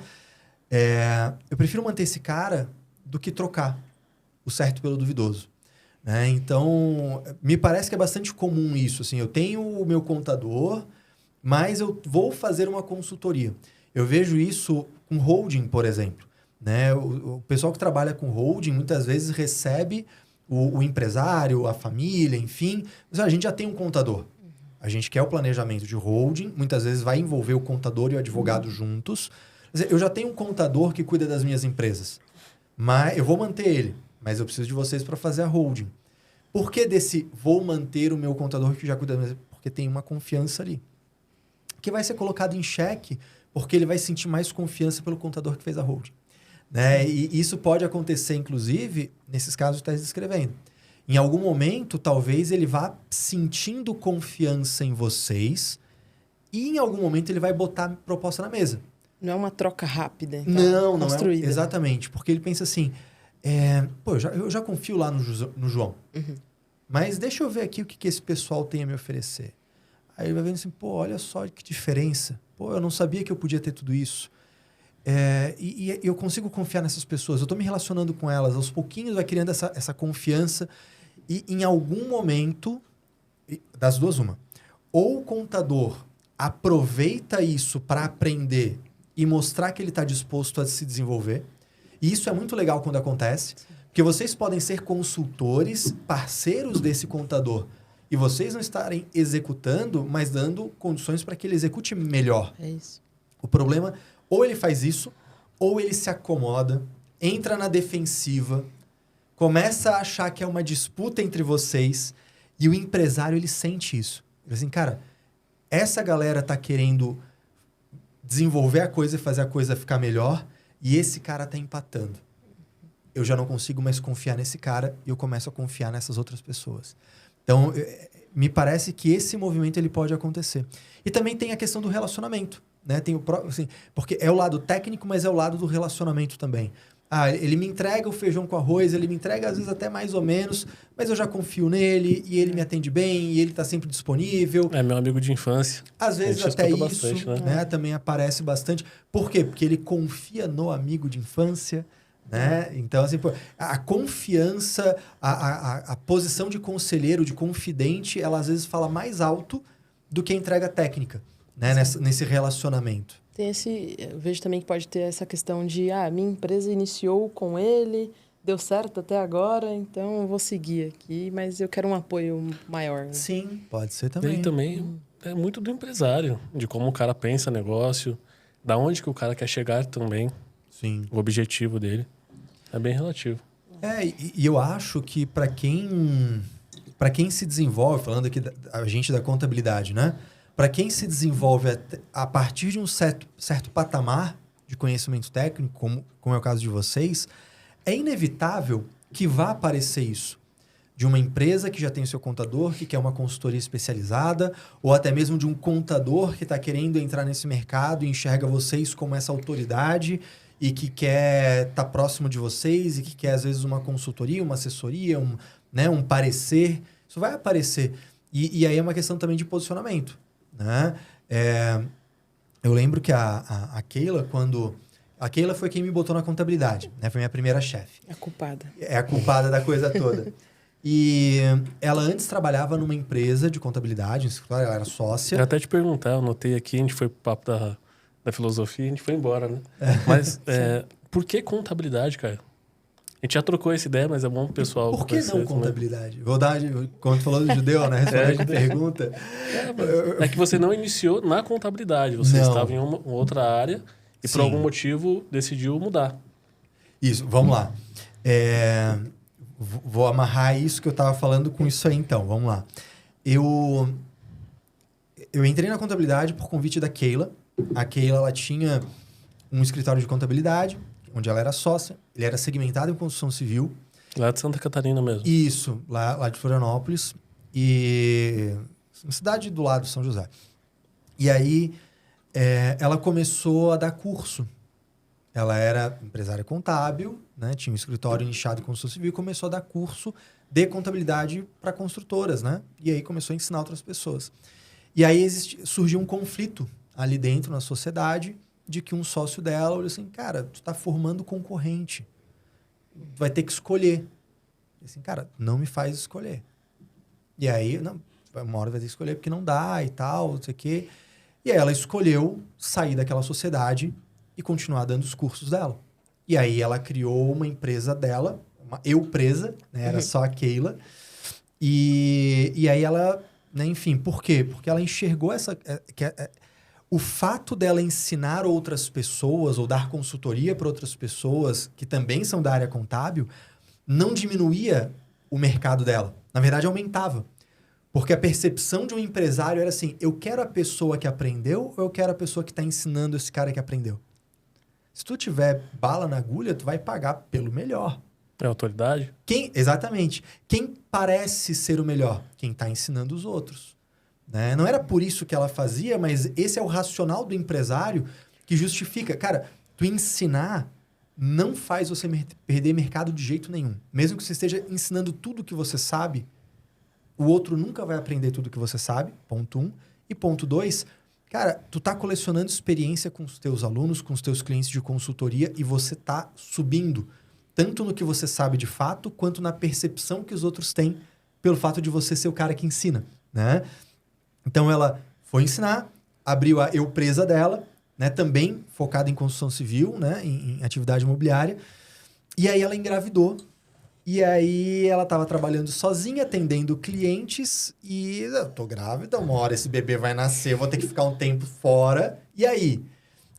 Eu prefiro manter esse cara do que trocar o certo pelo duvidoso. Né? Então, me parece que é bastante comum isso. Assim, eu tenho o meu contador, mas eu vou fazer uma consultoria. Eu vejo isso com holding, por exemplo. Né? O pessoal que trabalha com holding muitas vezes recebe o empresário, a família, enfim. Mas a gente já tem um contador. A gente quer o planejamento de holding, muitas vezes vai envolver o contador e o advogado juntos. Quer dizer, eu já tenho um contador que cuida das minhas empresas, mas eu vou manter ele. Mas eu preciso de vocês para fazer a holding. Por que desse vou manter o meu contador que já cuida? Porque tem uma confiança ali. Que vai ser colocado em xeque porque ele vai sentir mais confiança pelo contador que fez a holding. Né? E isso pode acontecer, inclusive, nesses casos que está descrevendo. Em algum momento, talvez ele vá sentindo confiança em vocês e em algum momento ele vai botar a proposta na mesa. Não é uma troca rápida, então, Não construída. é. Exatamente, porque ele pensa assim, eu já confio lá no João, mas deixa eu ver aqui o que esse pessoal tem a me oferecer. Aí ele vai vendo assim, pô, olha só que diferença. Pô, eu não sabia que eu podia ter tudo isso. E eu consigo confiar nessas pessoas. Eu estou me relacionando com elas. Aos pouquinhos vai criando essa confiança. E em algum momento, das duas, uma. Ou o contador aproveita isso para aprender e mostrar que ele está disposto a se desenvolver. E isso é muito legal quando acontece. Porque vocês podem ser consultores, parceiros desse contador. E vocês não estarem executando, mas dando condições para que ele execute melhor. É isso. O problema, ou ele faz isso, ou ele se acomoda, entra na defensiva, começa a achar que é uma disputa entre vocês, e o empresário, ele sente isso. Ele assim, cara, essa galera tá querendo desenvolver a coisa e fazer a coisa ficar melhor, e esse cara tá empatando. Eu já não consigo mais confiar nesse cara, e eu começo a confiar nessas outras pessoas. Então, me parece que esse movimento ele pode acontecer. E também tem a questão do relacionamento, né? Tem assim, porque é o lado técnico, mas é o lado do relacionamento também. Ele me entrega o feijão com arroz, ele me entrega às vezes até mais ou menos, mas eu já confio nele e ele me atende bem e ele está sempre disponível. É meu amigo de infância. Às vezes até isso, bastante, né? Também aparece bastante. Por quê? Porque ele confia no amigo de infância. Né? Então, assim, a confiança, a posição de conselheiro, de confidente, ela às vezes fala mais alto do que a entrega técnica, né? Nesse relacionamento. Eu vejo também que pode ter essa questão de, minha empresa iniciou com ele, deu certo até agora, então eu vou seguir aqui, mas eu quero um apoio maior. Né? Sim, pode ser também. E também é muito do empresário, de como o cara pensa negócio, da onde que o cara quer chegar também. Sim. O objetivo dele. É bem relativo. E eu acho que para quem se desenvolve, falando aqui a gente da contabilidade, né? Para quem se desenvolve a partir de um certo patamar de conhecimento técnico, como é o caso de vocês, é inevitável que vá aparecer isso. De uma empresa que já tem o seu contador, que quer uma consultoria especializada, ou até mesmo de um contador que está querendo entrar nesse mercado e enxerga vocês como essa autoridade e que quer estar próximo de vocês e que quer, às vezes, uma consultoria, uma assessoria, um parecer. Isso vai aparecer. E aí é uma questão também de posicionamento. Né? Eu lembro que a Keila, a Keila foi quem me botou na contabilidade. Né? Foi minha primeira chefe. É a culpada. É a culpada da coisa toda. E ela antes trabalhava numa empresa de contabilidade, ela era sócia. Eu até te perguntar, eu anotei aqui, a gente foi pro papo da filosofia, a gente foi embora, né? Mas por que contabilidade, cara? A gente já trocou essa ideia, mas é bom pro pessoal... Por que não contabilidade? Vou dar, quando tu falou do judeu, né? Respondendo a pergunta. É que você não iniciou na contabilidade, você estava em uma outra área e por algum motivo decidiu mudar. Isso, vamos lá. Vou amarrar isso que eu estava falando com isso aí, então. Vamos lá. Eu entrei na contabilidade por convite da Keila. A Keila, ela tinha um escritório de contabilidade, onde ela era sócia. Ele era segmentado em construção civil. Lá de Santa Catarina mesmo. Isso, lá de Florianópolis. E na cidade do lado de São José. E aí, ela começou a dar curso. Ela era empresária contábil, né? Tinha um escritório nichado em construção civil e começou a dar curso de contabilidade para construtoras, né? E aí começou a ensinar outras pessoas. E aí surgiu um conflito ali dentro na sociedade de que um sócio dela olhou assim, cara, tu tá formando concorrente. Vai ter que escolher. E assim, cara, não me faz escolher. E aí, uma hora vai ter que escolher porque não dá e tal, não sei o quê. E aí ela escolheu sair daquela sociedade e continuar dando os cursos dela. E aí ela criou uma empresa dela, uma eu-presa, né? Era só a Keila. E aí ela, né, enfim, por quê? Porque ela enxergou o fato dela ensinar outras pessoas ou dar consultoria para outras pessoas que também são da área contábil, não diminuía o mercado dela. Na verdade, aumentava. Porque a percepção de um empresário era assim, eu quero a pessoa que aprendeu ou eu quero a pessoa que está ensinando esse cara que aprendeu? Se tu tiver bala na agulha, tu vai pagar pelo melhor. É autoridade? Exatamente. Quem parece ser o melhor? Quem está ensinando os outros. né? Não era por isso que ela fazia, mas esse é o racional do empresário que justifica. Cara, tu ensinar não faz você perder mercado de jeito nenhum. Mesmo que você esteja ensinando tudo que você sabe, o outro nunca vai aprender tudo que você sabe, ponto 1. E ponto 2, cara, tu tá colecionando experiência com os teus alunos, com os teus clientes de consultoria e você tá subindo tanto no que você sabe de fato, quanto na percepção que os outros têm pelo fato de você ser o cara que ensina, né? Então, ela foi ensinar, abriu a empresa dela, né? Também focada em construção civil, né? Em atividade imobiliária. E aí, ela engravidou. E aí, ela estava trabalhando sozinha, atendendo clientes. E eu tô grávida, uma hora esse bebê vai nascer, eu vou ter que ficar um tempo fora. E aí?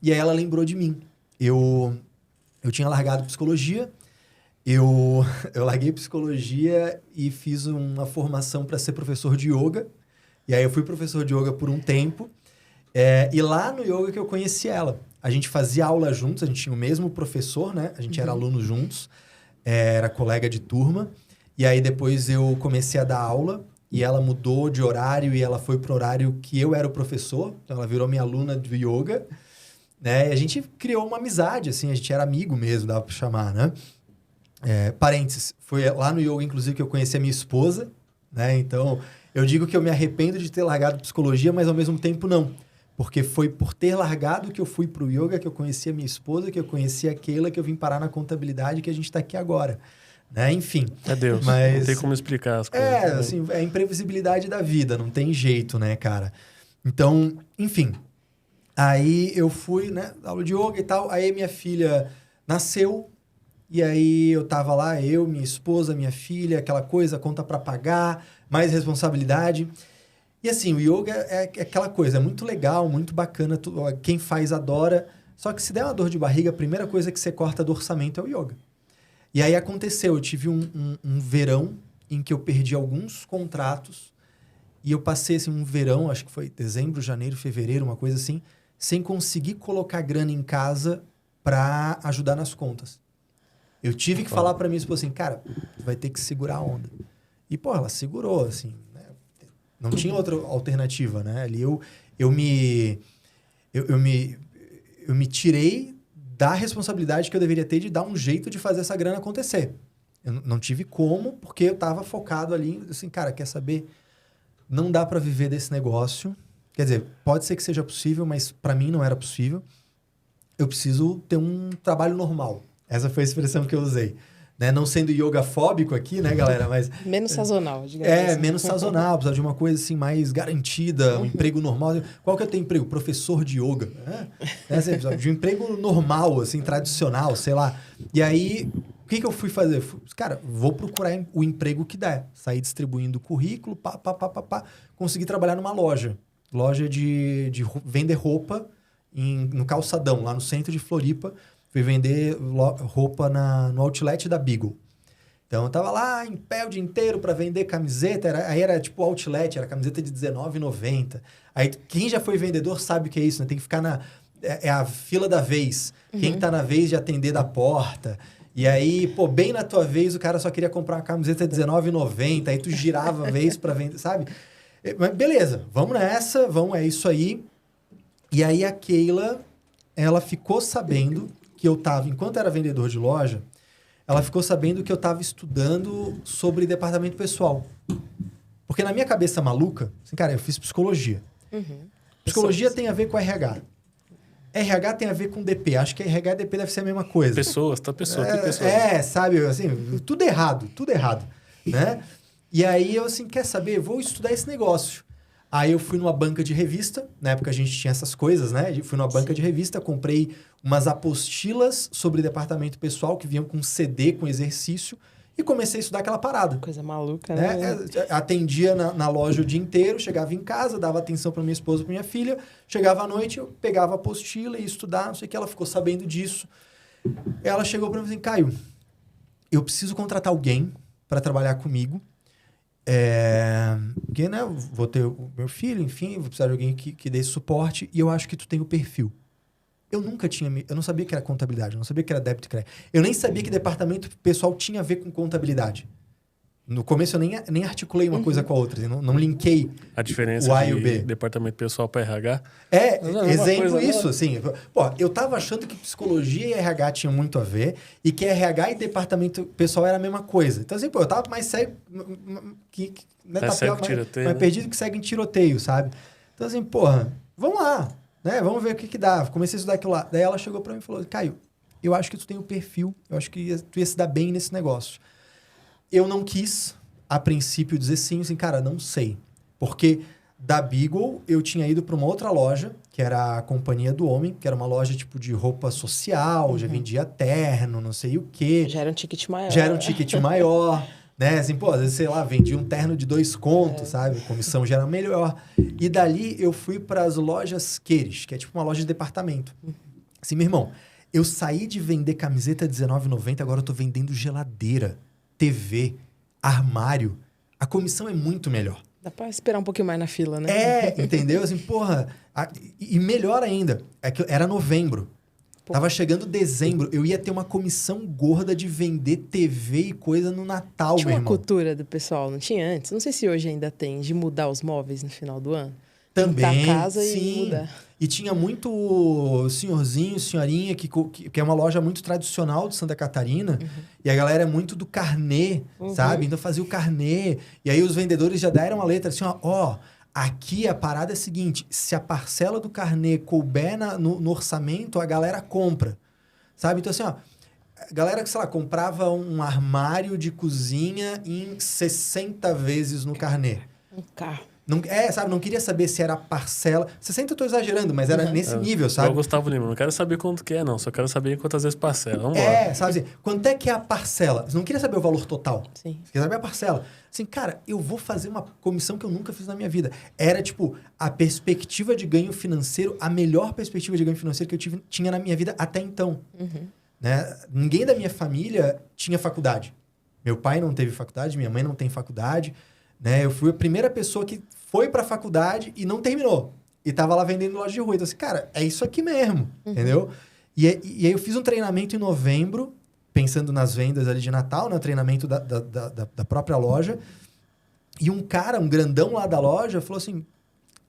E aí, ela lembrou de mim. Eu tinha largado psicologia. Eu larguei psicologia e fiz uma formação para ser professor de yoga. E aí eu fui professor de yoga por um tempo. E lá no yoga que eu conheci ela. A gente fazia aula juntos, a gente tinha o mesmo professor, né? A gente era aluno juntos, era colega de turma. E aí depois eu comecei a dar aula e ela mudou de horário e ela foi pro horário que eu era o professor. Então ela virou minha aluna de yoga, né? E a gente criou uma amizade, assim, a gente era amigo mesmo, dava para chamar, né? Parênteses, foi lá no yoga, inclusive, que eu conheci a minha esposa, né? Então, eu digo que eu me arrependo de ter largado psicologia, mas ao mesmo tempo não. Porque foi por ter largado que eu fui pro yoga, que eu conheci a minha esposa, que eu conheci a Keila, que eu vim parar na contabilidade, que a gente tá aqui agora, né? Enfim. É Deus, mas não tem como explicar as coisas. assim, é a imprevisibilidade da vida, não tem jeito, né, cara? Então, enfim. Aí eu fui, né, aula de yoga e tal, aí minha filha nasceu. E aí eu tava lá, eu, minha esposa, minha filha, aquela coisa, conta para pagar, mais responsabilidade. E assim, o yoga é aquela coisa, é muito legal, muito bacana, quem faz adora. Só que se der uma dor de barriga, a primeira coisa que você corta do orçamento é o yoga. E aí aconteceu, eu tive um verão em que eu perdi alguns contratos e eu passei assim, um verão, acho que foi dezembro, janeiro, fevereiro, uma coisa assim, sem conseguir colocar grana em casa para ajudar nas contas. Eu tive que falar pra minha esposa assim, cara, vai ter que segurar a onda. E, pô, ela segurou, assim, né? Não tinha outra alternativa, né? Ali eu me tirei da responsabilidade que eu deveria ter de dar um jeito de fazer essa grana acontecer. Eu não tive como, porque eu tava focado ali, assim, cara, quer saber? Não dá pra viver desse negócio. Quer dizer, pode ser que seja possível, mas pra mim não era possível. Eu preciso ter um trabalho normal. Essa foi a expressão que eu usei. Né? Não sendo yogafóbico aqui, né, galera? Mas menos sazonal, digamos assim. menos sazonal. Precisa de uma coisa assim mais garantida, um emprego normal. Qual que é o teu emprego? Professor de yoga. De um emprego normal, assim, tradicional, sei lá. E aí, o que eu fui fazer? Cara, vou procurar o emprego que der. Sair distribuindo currículo, consegui trabalhar numa loja. Loja de vender roupa no Calçadão, lá no centro de Floripa. Fui vender roupa no outlet da Beagle. Então, eu tava lá em pé o dia inteiro para vender camiseta. Aí era tipo outlet, era camiseta de R$19,90. Aí, quem já foi vendedor sabe o que é isso, né? Tem que ficar é a fila da vez. Quem tá na vez de atender da porta. E aí, pô, bem na tua vez, o cara só queria comprar uma camiseta de R$19,90. Aí tu girava a vez para vender, sabe? Mas beleza, vamos nessa, é isso aí. E aí, a Keila, ela ficou sabendo que eu estava, enquanto era vendedor de loja, ela ficou sabendo que eu estava estudando sobre departamento pessoal. Porque na minha cabeça maluca, assim, cara, eu fiz psicologia. Psicologia tem a ver com RH. RH tem a ver com DP. Acho que RH e DP deve ser a mesma coisa. Pessoas, tem pessoas. Sabe, assim, tudo errado, né? E aí eu, assim, quer saber? Vou estudar esse negócio. Aí eu fui numa banca de revista, na época a gente tinha essas coisas, né? Eu fui numa banca de revista, comprei umas apostilas sobre departamento pessoal que vinham com CD, com exercício, e comecei a estudar aquela parada. Coisa maluca, né? Atendia na loja o dia inteiro, chegava em casa, dava atenção para minha esposa e para minha filha, chegava à noite, eu pegava a apostila e ia estudar, não sei o que, ela ficou sabendo disso. Ela chegou para mim e falou assim, Caio, eu preciso contratar alguém para trabalhar comigo, porque, né, vou ter o meu filho, enfim, vou precisar de alguém que dê esse suporte, e eu acho que tu tem o perfil. Eu não sabia que era contabilidade, eu não sabia que era débito e crédito. Eu nem sabia que departamento pessoal tinha a ver com contabilidade. No começo eu nem articulei uma coisa com a outra, assim, não linkei A diferença o A e o B. de departamento pessoal para RH. É, Mas exemplo coisa, isso, assim. Pô, eu tava achando que psicologia e RH tinham muito a ver e que RH e departamento pessoal era a mesma coisa. Então, assim, pô, eu tava mais cego né, tá pior, tiroteio, mais né? perdido que segue em tiroteio, sabe? Então, assim, porra, vamos lá, né? Vamos ver o que dá. Comecei a estudar aquilo lá. Daí ela chegou pra mim e falou, Caio, eu acho que tu tem o perfil, eu acho que tu ia se dar bem nesse negócio. Eu não quis, a princípio, dizer sim, assim, cara, não sei. Porque da Beagle, eu tinha ido para uma outra loja, que era a Companhia do Homem, que era uma loja tipo de roupa social, já vendia terno, não sei o quê. Já era um ticket maior. Já era um ticket maior, né? Assim, pô, às vezes, sei lá, vendia um terno de 2 contos, sabe? A comissão já era melhor. E dali eu fui para as lojas Queires, que é tipo uma loja de departamento. Assim, meu irmão, eu saí de vender camiseta R$19,90, agora eu tô vendendo geladeira, TV, armário. A comissão é muito melhor. Dá pra esperar um pouquinho mais na fila, né? É, entendeu? Assim, porra. E melhor ainda, é que era novembro. Pô. Tava chegando dezembro, eu ia ter uma comissão gorda de vender TV e coisa no Natal, Tinha meu uma irmão. cultura do pessoal, não tinha antes? Não sei se hoje ainda tem, de mudar os móveis no final do ano. Também, Pintar a casa sim. e mudar. E tinha muito senhorzinho, senhorinha, que é uma loja muito tradicional de Santa Catarina. E a galera é muito do carnê, sabe? Então fazia o carnê. E aí os vendedores já deram a letra assim, ó, aqui a parada é a seguinte, se a parcela do carnê couber no orçamento, a galera compra, sabe? Então assim, ó, a galera que, sei lá, comprava um armário de cozinha em 60 vezes no carnê. Um carro. Não, sabe? Não queria saber se era parcela. 60 eu tô exagerando, mas era nesse nível, sabe? Igual o Gustavo Lima, não quero saber quanto que é, não. Só quero saber quantas vezes parcela. Vamos embora. Sabe assim, quanto é que é a parcela? Você não queria saber o valor total. Sim. Você queria saber a parcela. Assim, cara, eu vou fazer uma comissão que eu nunca fiz na minha vida. Era, tipo, a perspectiva de ganho financeiro, a melhor perspectiva de ganho financeiro que eu tinha na minha vida até então. Né? Ninguém da minha família tinha faculdade. Meu pai não teve faculdade, minha mãe não tem faculdade. Né? Eu fui a primeira pessoa que foi pra faculdade e não terminou. E tava lá vendendo loja de rua. Então, assim, cara, é isso aqui mesmo, entendeu? E aí eu fiz um treinamento em novembro, pensando nas vendas ali de Natal, né? Treinamento da própria loja. E um grandão lá da loja, falou assim,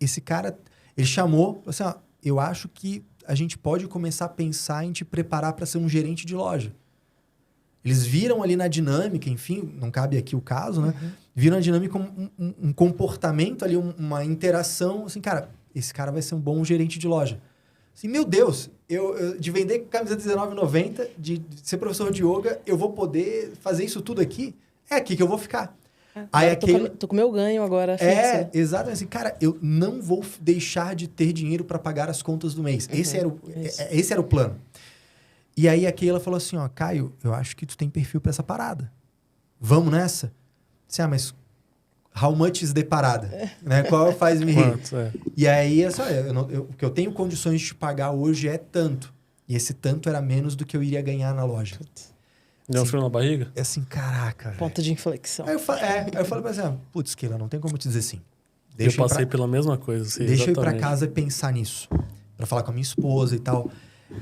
esse cara, ele chamou, falou assim, ó, eu acho que a gente pode começar a pensar em te preparar para ser um gerente de loja. Eles viram ali na dinâmica, enfim, não cabe aqui o caso, né? Viram na dinâmica um comportamento ali, uma interação, assim, cara, esse cara vai ser um bom gerente de loja. Assim, meu Deus, eu de vender camiseta R$19,90, de ser professor de yoga, eu vou poder fazer isso tudo aqui? É aqui que eu vou ficar. Aí Tô com meu ganho agora. Fixo. Exatamente assim, cara, eu não vou deixar de ter dinheiro para pagar as contas do mês. Esse era o plano. E aí a Keila falou assim, ó, Caio, eu acho que tu tem perfil para essa parada. Vamos nessa? Assim, mas how much is the parada? Né? Qual faz-me rir? Quanto, é. E aí, assim, o que eu tenho condições de te pagar hoje é tanto. E esse tanto era menos do que eu iria ganhar na loja. Deu um frio na barriga? É assim, caraca, velho. Ponto de inflexão. Aí eu falei pra você, putz, Keila, não tem como te dizer sim. Eu passei pela mesma coisa. Sim, deixa eu ir pra exatamente. casa e pensar nisso. Pra falar com a minha esposa e tal.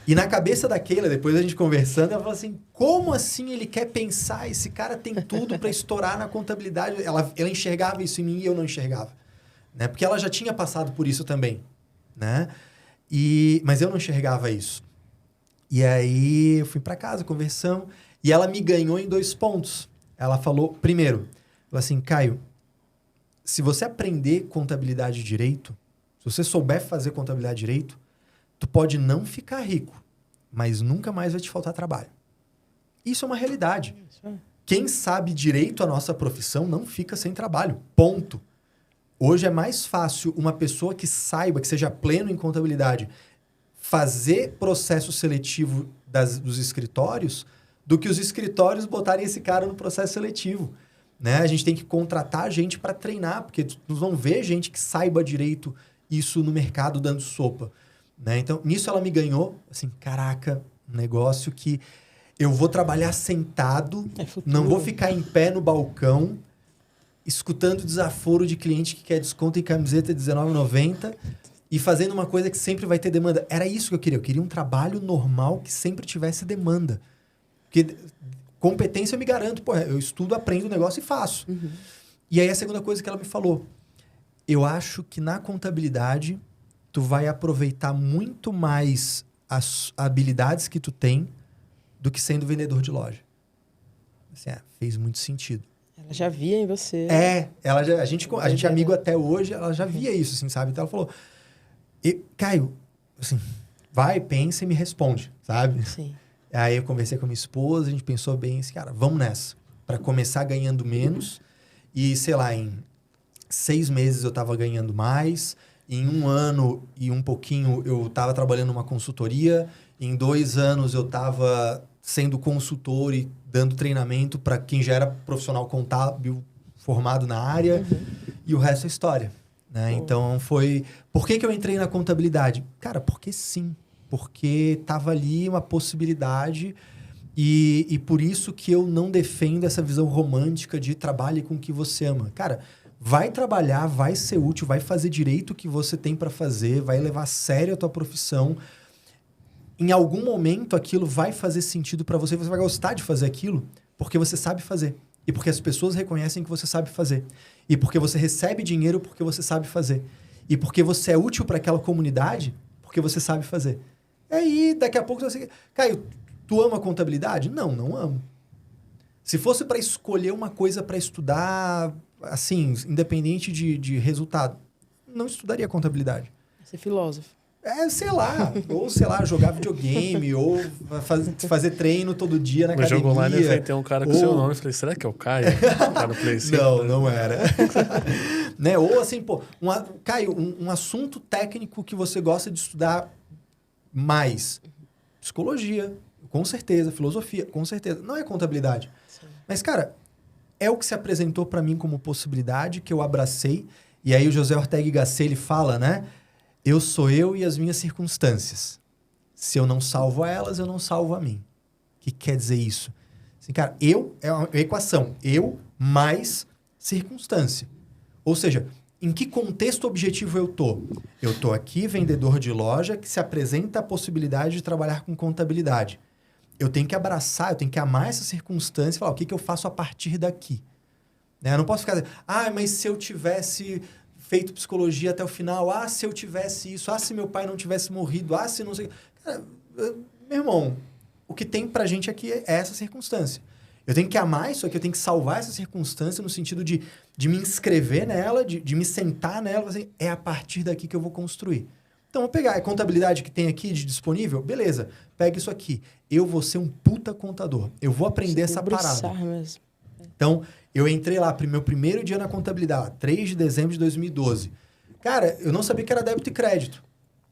E na cabeça da Keila, depois a gente conversando, ela falou assim, como assim ele quer pensar? Esse cara tem tudo pra estourar na contabilidade. Ela enxergava isso em mim e eu não enxergava. Né? Porque ela já tinha passado por isso também. Né? Mas eu não enxergava isso. E aí eu fui pra casa, conversamos. E ela me ganhou em 2 pontos. Ela falou, primeiro, falou assim, Caio, se você aprender contabilidade direito, se você souber fazer contabilidade direito, tu pode não ficar rico, mas nunca mais vai te faltar trabalho. Isso é uma realidade. Quem sabe direito a nossa profissão não fica sem trabalho. Ponto. Hoje é mais fácil uma pessoa que saiba, que seja pleno em contabilidade, fazer processo seletivo dos escritórios do que os escritórios botarem esse cara no processo seletivo. Né? A gente tem que contratar gente para treinar, porque nós vamos ver gente que saiba direito isso no mercado dando sopa. Né? Então, nisso ela me ganhou, assim, caraca, um negócio que eu vou trabalhar sentado, não vou ficar em pé no balcão, escutando desaforo de cliente que quer desconto em camiseta R$19,90 e fazendo uma coisa que sempre vai ter demanda. Era isso que eu queria um trabalho normal que sempre tivesse demanda. Porque competência eu me garanto. Pô, eu estudo, aprendo o negócio e faço. E aí a segunda coisa que ela me falou, eu acho que na contabilidade tu vai aproveitar muito mais as habilidades que tu tem do que sendo vendedor de loja. Assim, fez muito sentido. Ela já via em você. A gente é amigo até hoje, ela já via isso, assim, sabe? Então ela falou, Caio, assim, vai, pensa e me responde, sabe? Sim. Aí eu conversei com a minha esposa, a gente pensou bem assim, cara, vamos nessa. Para começar ganhando menos e, sei lá, em 6 meses eu tava ganhando mais, em 1 ano e um pouquinho eu tava trabalhando numa consultoria, em 2 anos eu tava sendo consultor e dando treinamento para quem já era profissional contábil formado na área, e o resto é história, né? Então foi... Por que eu entrei na contabilidade? Cara, porque sim. Porque tava ali uma possibilidade e por isso que eu não defendo essa visão romântica de trabalhe com o que você ama. Cara, vai trabalhar, vai ser útil, vai fazer direito o que você tem para fazer, vai levar a sério a tua profissão. Em algum momento aquilo vai fazer sentido para você, você vai gostar de fazer aquilo porque você sabe fazer. E porque as pessoas reconhecem que você sabe fazer. E porque você recebe dinheiro porque você sabe fazer. E porque você é útil para aquela comunidade porque você sabe fazer. E aí, daqui a pouco você... Caio, tu ama contabilidade? Não, não amo. Se fosse para escolher uma coisa para estudar, assim, independente de resultado, não estudaria contabilidade. Ser filósofo. Sei lá. Ou, sei lá, jogar videogame, ou fazer treino todo dia na academia. No jogo online eu tem um cara com seu nome. Eu falei, será que é o Caio? Tá no Play 5, não, não era. Né? Ou assim, pô, Caio, um assunto técnico que você gosta de estudar mais. Psicologia, com certeza. Filosofia, com certeza. Não é contabilidade. Sim. Mas, cara, é o que se apresentou para mim como possibilidade, que eu abracei. E aí o José Ortega y Gasset, ele fala, né? Eu sou eu e as minhas circunstâncias. Se eu não salvo a elas, eu não salvo a mim. O que quer dizer isso? Assim, cara, eu é uma equação. Eu mais circunstância. Ou seja, em que contexto objetivo eu tô? Eu tô aqui, vendedor de loja, que se apresenta a possibilidade de trabalhar com contabilidade. Eu tenho que abraçar, eu tenho que amar essa circunstância e falar, o que eu faço a partir daqui? Né? Eu não posso ficar dizendo, mas se eu tivesse feito psicologia até o final, se eu tivesse isso, se meu pai não tivesse morrido, se não sei... Cara, meu irmão, o que tem pra gente aqui é essa circunstância. Eu tenho que amar isso aqui, eu tenho que salvar essa circunstância no sentido de me inscrever nela, de me sentar nela, assim, é a partir daqui que eu vou construir. Então, vou pegar a contabilidade que tem aqui de disponível, beleza, pega isso aqui. Eu vou ser um puta contador. Eu vou aprender essa parada. Mesmo. Então, eu entrei lá, meu primeiro dia na contabilidade, 3 de dezembro de 2012. Cara, eu não sabia que era débito e crédito.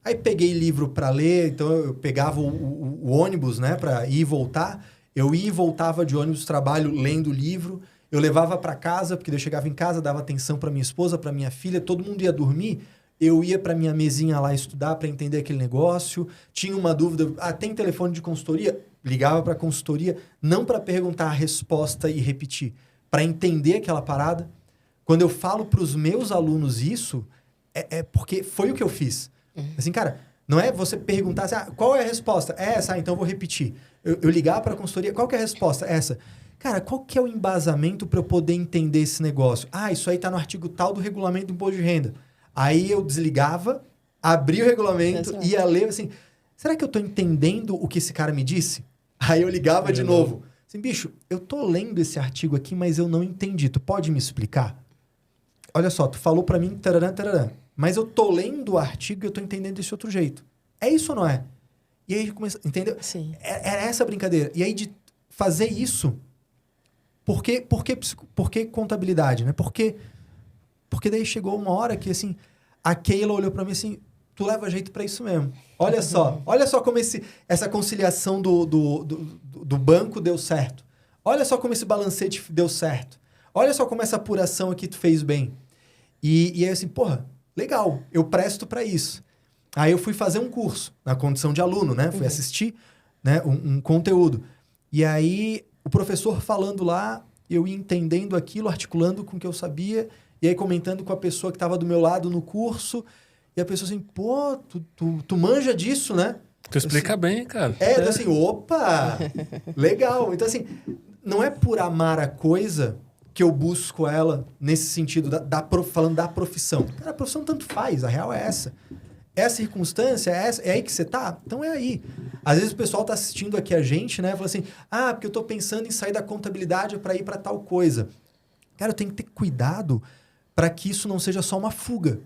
Aí peguei livro para ler, então eu pegava o ônibus, né, para ir e voltar. Eu ia e voltava de ônibus trabalho lendo o livro. Eu levava para casa, porque eu chegava em casa, dava atenção para minha esposa, para minha filha, todo mundo ia dormir. Eu ia para minha mesinha lá estudar para entender aquele negócio. Tinha uma dúvida, tem telefone de consultoria? Ligava para a consultoria, não para perguntar a resposta e repetir, para entender aquela parada. Quando eu falo para os meus alunos isso, é porque foi o que eu fiz. Assim, cara, não é você perguntar assim, qual é a resposta? É essa, então eu vou repetir. Eu ligar para a consultoria, qual que é a resposta? Essa. Cara, qual que é o embasamento para eu poder entender esse negócio? Isso aí está no artigo tal do regulamento do imposto de renda. Aí eu desligava, abria o regulamento, ia ler assim, será que eu estou entendendo o que esse cara me disse? Aí eu ligava de novo. Assim, bicho, eu tô lendo esse artigo aqui, mas eu não entendi. Tu pode me explicar? Olha só, tu falou para mim, tararã, tararã. Mas eu tô lendo o artigo e eu tô entendendo desse outro jeito. É isso ou não é? E aí começa, entendeu? Sim. Era essa a brincadeira. E aí de fazer isso, por que contabilidade, né? Porque daí chegou uma hora que, assim, a Keila olhou para mim assim, tu leva jeito para isso mesmo. Olha só como essa conciliação do banco deu certo. Olha só como esse balancete deu certo. Olha só como essa apuração aqui tu fez bem. E aí assim, porra, legal, eu presto para isso. Aí eu fui fazer um curso, na condição de aluno, né? Fui assistir, né, um conteúdo. E aí, o professor falando lá, eu ia entendendo aquilo, articulando com o que eu sabia, e aí comentando com a pessoa que estava do meu lado no curso, e a pessoa assim, pô, tu manja disso, né? Tu explica bem, cara. Então assim, opa, legal. Então assim, não é por amar a coisa que eu busco ela nesse sentido, falando da profissão. Cara, a profissão tanto faz, a real é essa. É a circunstância, é aí que você tá? Então é aí. Às vezes o pessoal tá assistindo aqui a gente, né? Fala assim, porque eu tô pensando em sair da contabilidade para ir para tal coisa. Cara, eu tenho que ter cuidado para que isso não seja só uma fuga.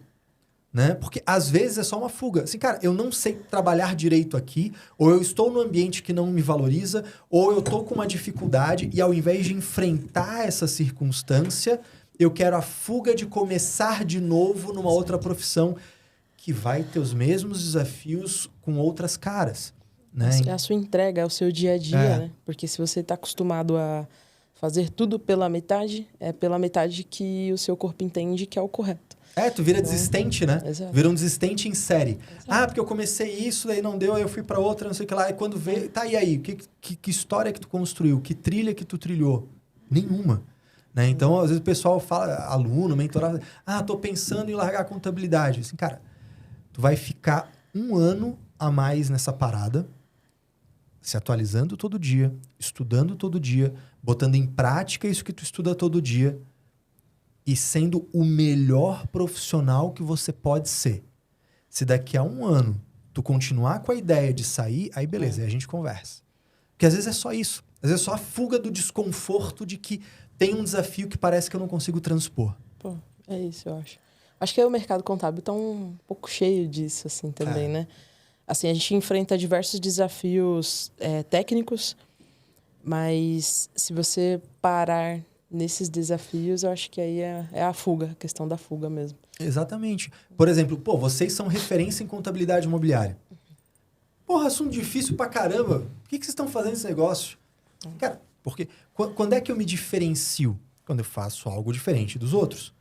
Né? Porque às vezes é só uma fuga. Assim, cara, eu não sei trabalhar direito aqui, ou eu estou num ambiente que não me valoriza, ou eu estou com uma dificuldade e ao invés de enfrentar essa circunstância, eu quero a fuga de começar de novo numa outra profissão que vai ter os mesmos desafios com outras caras. Né? É a sua entrega, é o seu dia a dia, né? Porque se você está acostumado a fazer tudo pela metade, é pela metade que o seu corpo entende que é o correto. Tu vira desistente, né? Exato. Vira um desistente em série. Exato. Porque eu comecei isso, daí não deu, aí eu fui pra outra, não sei o que lá. E quando veio... Tá, e aí? Que história que tu construiu? Que trilha que tu trilhou? Nenhuma. Né? Então, às vezes o pessoal fala, aluno, mentorado, tô pensando em largar a contabilidade. Assim, cara, tu vai ficar 1 ano a mais nessa parada, se atualizando todo dia, estudando todo dia, botando em prática isso que tu estuda todo dia, e sendo o melhor profissional que você pode ser. Se daqui a 1 ano tu continuar com a ideia de sair, aí beleza, aí a gente conversa. Porque às vezes é só isso. Às vezes é só a fuga do desconforto de que tem um desafio que parece que eu não consigo transpor. Pô, é isso, eu acho. Acho que o mercado contábil está um pouco cheio disso, assim, também, né? Assim, a gente enfrenta diversos desafios técnicos, mas se você parar nesses desafios, eu acho que aí é a fuga, a questão da fuga mesmo. Exatamente. Por exemplo, vocês são referência em contabilidade imobiliária. Porra, assunto difícil pra caramba. Por que vocês estão fazendo esse negócio? Cara, porque quando é que eu me diferencio? Quando eu faço algo diferente dos outros.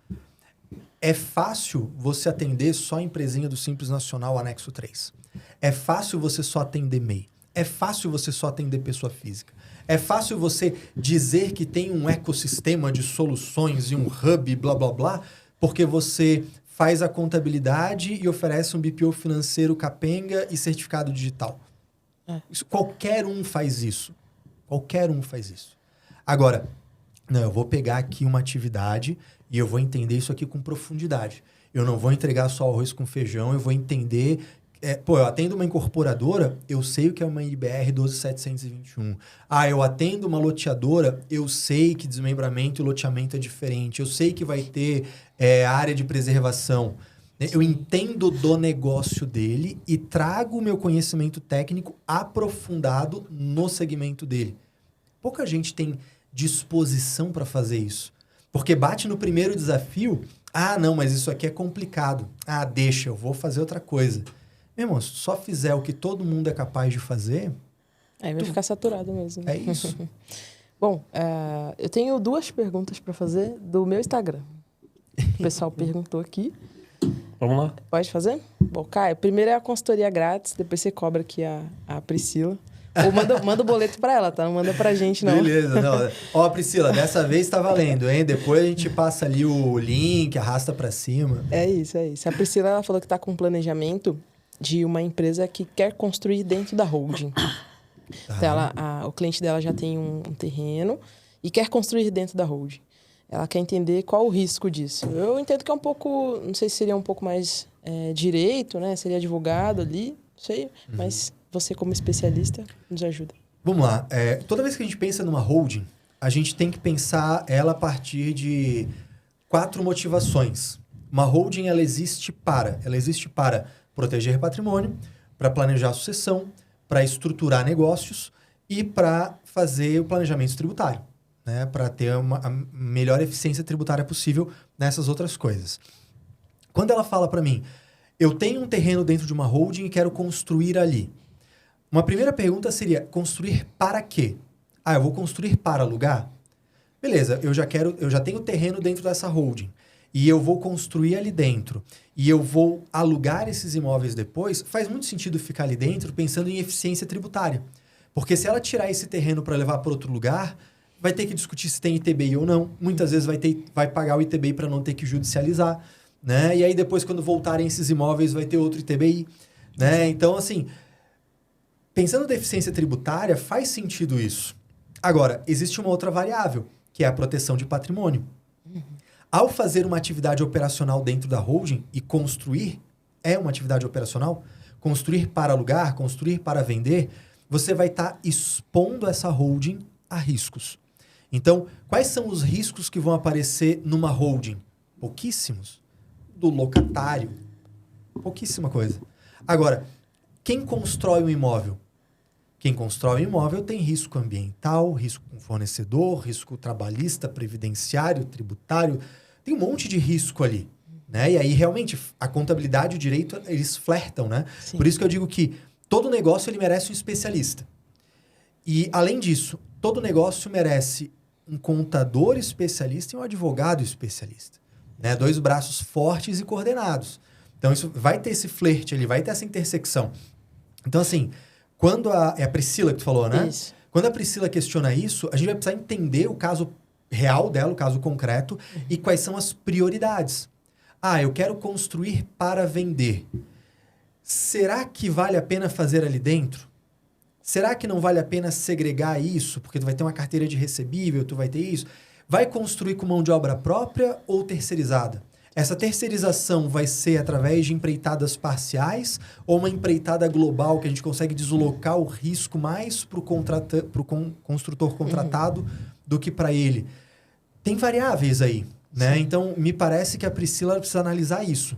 É fácil você atender só a empresinha do Simples Nacional Anexo 3. É fácil você só atender MEI. É fácil você só atender pessoa física. É fácil você dizer que tem um ecossistema de soluções e um hub, blá, blá, blá, porque você faz a contabilidade e oferece um BPO financeiro capenga e certificado digital. Qualquer um faz isso. Qualquer um faz isso. Agora, não, eu vou pegar aqui uma atividade e eu vou entender isso aqui com profundidade. Eu não vou entregar só arroz com feijão, eu vou entender... eu atendo uma incorporadora, eu sei o que é uma IBR 12721. Eu atendo uma loteadora, eu sei que desmembramento e loteamento é diferente. Eu sei que vai ter área de preservação. Eu entendo do negócio dele e trago o meu conhecimento técnico aprofundado no segmento dele. Pouca gente tem disposição para fazer isso. Porque bate no primeiro desafio, não, mas isso aqui é complicado. Deixa, eu vou fazer outra coisa. Meu irmão, se tu só fizer o que todo mundo é capaz de fazer... Aí vai ficar saturado mesmo. É isso. Bom, eu tenho 2 perguntas para fazer do meu Instagram. O pessoal perguntou aqui. Vamos lá. Pode fazer? Bom, Caio, primeiro é a consultoria grátis, depois você cobra aqui a Priscila. Ou manda o boleto para ela, tá? Não manda pra gente, não. Beleza, não. Ó, Priscila, dessa vez tá valendo, hein? Depois a gente passa ali o link, arrasta para cima. É isso. A Priscila, ela falou que tá com um planejamento de uma empresa que quer construir dentro da holding. Então, o cliente dela já tem um terreno e quer construir dentro da holding. Ela quer entender qual o risco disso. Eu entendo que é um pouco... Não sei se seria um pouco mais direito, né? Seria advogado ali, não sei. Mas você, como especialista, nos ajuda. Vamos lá. Toda vez que a gente pensa numa holding, a gente tem que pensar ela a partir de 4 motivações. Uma holding, ela existe para proteger patrimônio, para planejar a sucessão, para estruturar negócios e para fazer o planejamento tributário, né? Para ter a melhor eficiência tributária possível nessas outras coisas. Quando ela fala para mim, eu tenho um terreno dentro de uma holding e quero construir ali. Uma primeira pergunta seria, construir para quê? Eu vou construir para alugar? Beleza, eu já tenho terreno dentro dessa holding. E eu vou construir ali dentro, e eu vou alugar esses imóveis depois, faz muito sentido ficar ali dentro pensando em eficiência tributária. Porque se ela tirar esse terreno para levar para outro lugar, vai ter que discutir se tem ITBI ou não. Muitas vezes vai pagar o ITBI para não ter que judicializar. Né? E aí depois, quando voltarem esses imóveis, vai ter outro ITBI. Né? Então, assim, pensando na eficiência tributária, faz sentido isso. Agora, existe uma outra variável, que é a proteção de patrimônio. Ao fazer uma atividade operacional dentro da holding e construir, é uma atividade operacional, construir para alugar, construir para vender, você vai estar expondo essa holding a riscos. Então, quais são os riscos que vão aparecer numa holding? Pouquíssimos. Do locatário. Pouquíssima coisa. Agora, quem constrói um imóvel? Quem constrói um imóvel tem risco ambiental, risco com fornecedor, risco trabalhista, previdenciário, tributário. Tem um monte de risco ali. Né? E aí, realmente, a contabilidade e o direito, eles flertam, né? Sim. Por isso que eu digo que todo negócio ele merece um especialista. E, além disso, todo negócio merece um contador especialista e um advogado especialista. Né? 2 braços fortes e coordenados. Então, isso vai ter esse flerte ali, vai ter essa intersecção. Então, assim, quando é a Priscila que tu falou, né? Isso. Quando a Priscila questiona isso, a gente vai precisar entender o caso real dela, o caso concreto, e quais são as prioridades. Ah, eu quero construir para vender. Será que vale a pena fazer ali dentro? Será que não vale a pena segregar isso? Porque tu vai ter uma carteira de recebível, tu vai ter isso. Vai construir com mão de obra própria ou terceirizada? Essa terceirização vai ser através de empreitadas parciais ou uma empreitada global que a gente consegue deslocar o risco mais para o construtor contratado do que para ele? Tem variáveis aí, né? Então, me parece que a Priscila precisa analisar isso.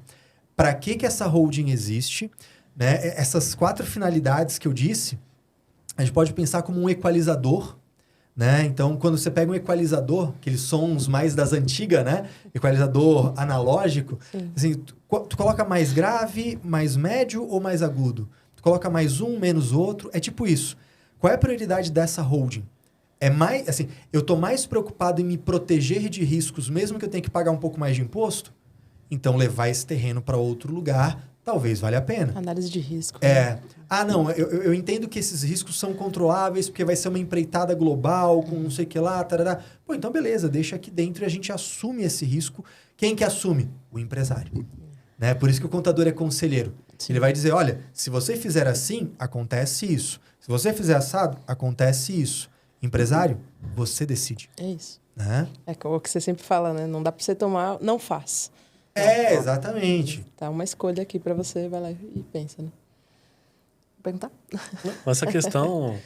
Para que essa holding existe? Né? Essas 4 finalidades que eu disse, a gente pode pensar como um equalizador. Né? Então, quando você pega um equalizador, aqueles sons mais das antigas, né? Equalizador analógico, assim, tu coloca mais grave, mais médio ou mais agudo? Tu coloca mais um, menos outro, é tipo isso. Qual é a prioridade dessa holding? É mais, assim, eu estou mais preocupado em me proteger de riscos, mesmo que eu tenha que pagar um pouco mais de imposto? Então, levar esse terreno para outro lugar, talvez valha a pena. Análise de risco. É. Ah, não, eu entendo que esses riscos são controláveis porque vai ser uma empreitada global com não sei o que lá, tarará. Pô, então beleza, deixa aqui dentro e a gente assume esse risco. Quem que assume? O empresário. Né? Por isso que o contador é conselheiro. Sim. Ele vai dizer, olha, se você fizer assim, acontece isso. Se você fizer assado, acontece isso. Empresário, você decide. É isso. Né? É o que você sempre fala, né? Não dá para você tomar, não faz. É, exatamente. Tá uma escolha aqui para você, vai lá e pensa, né? Perguntar? Essa questão,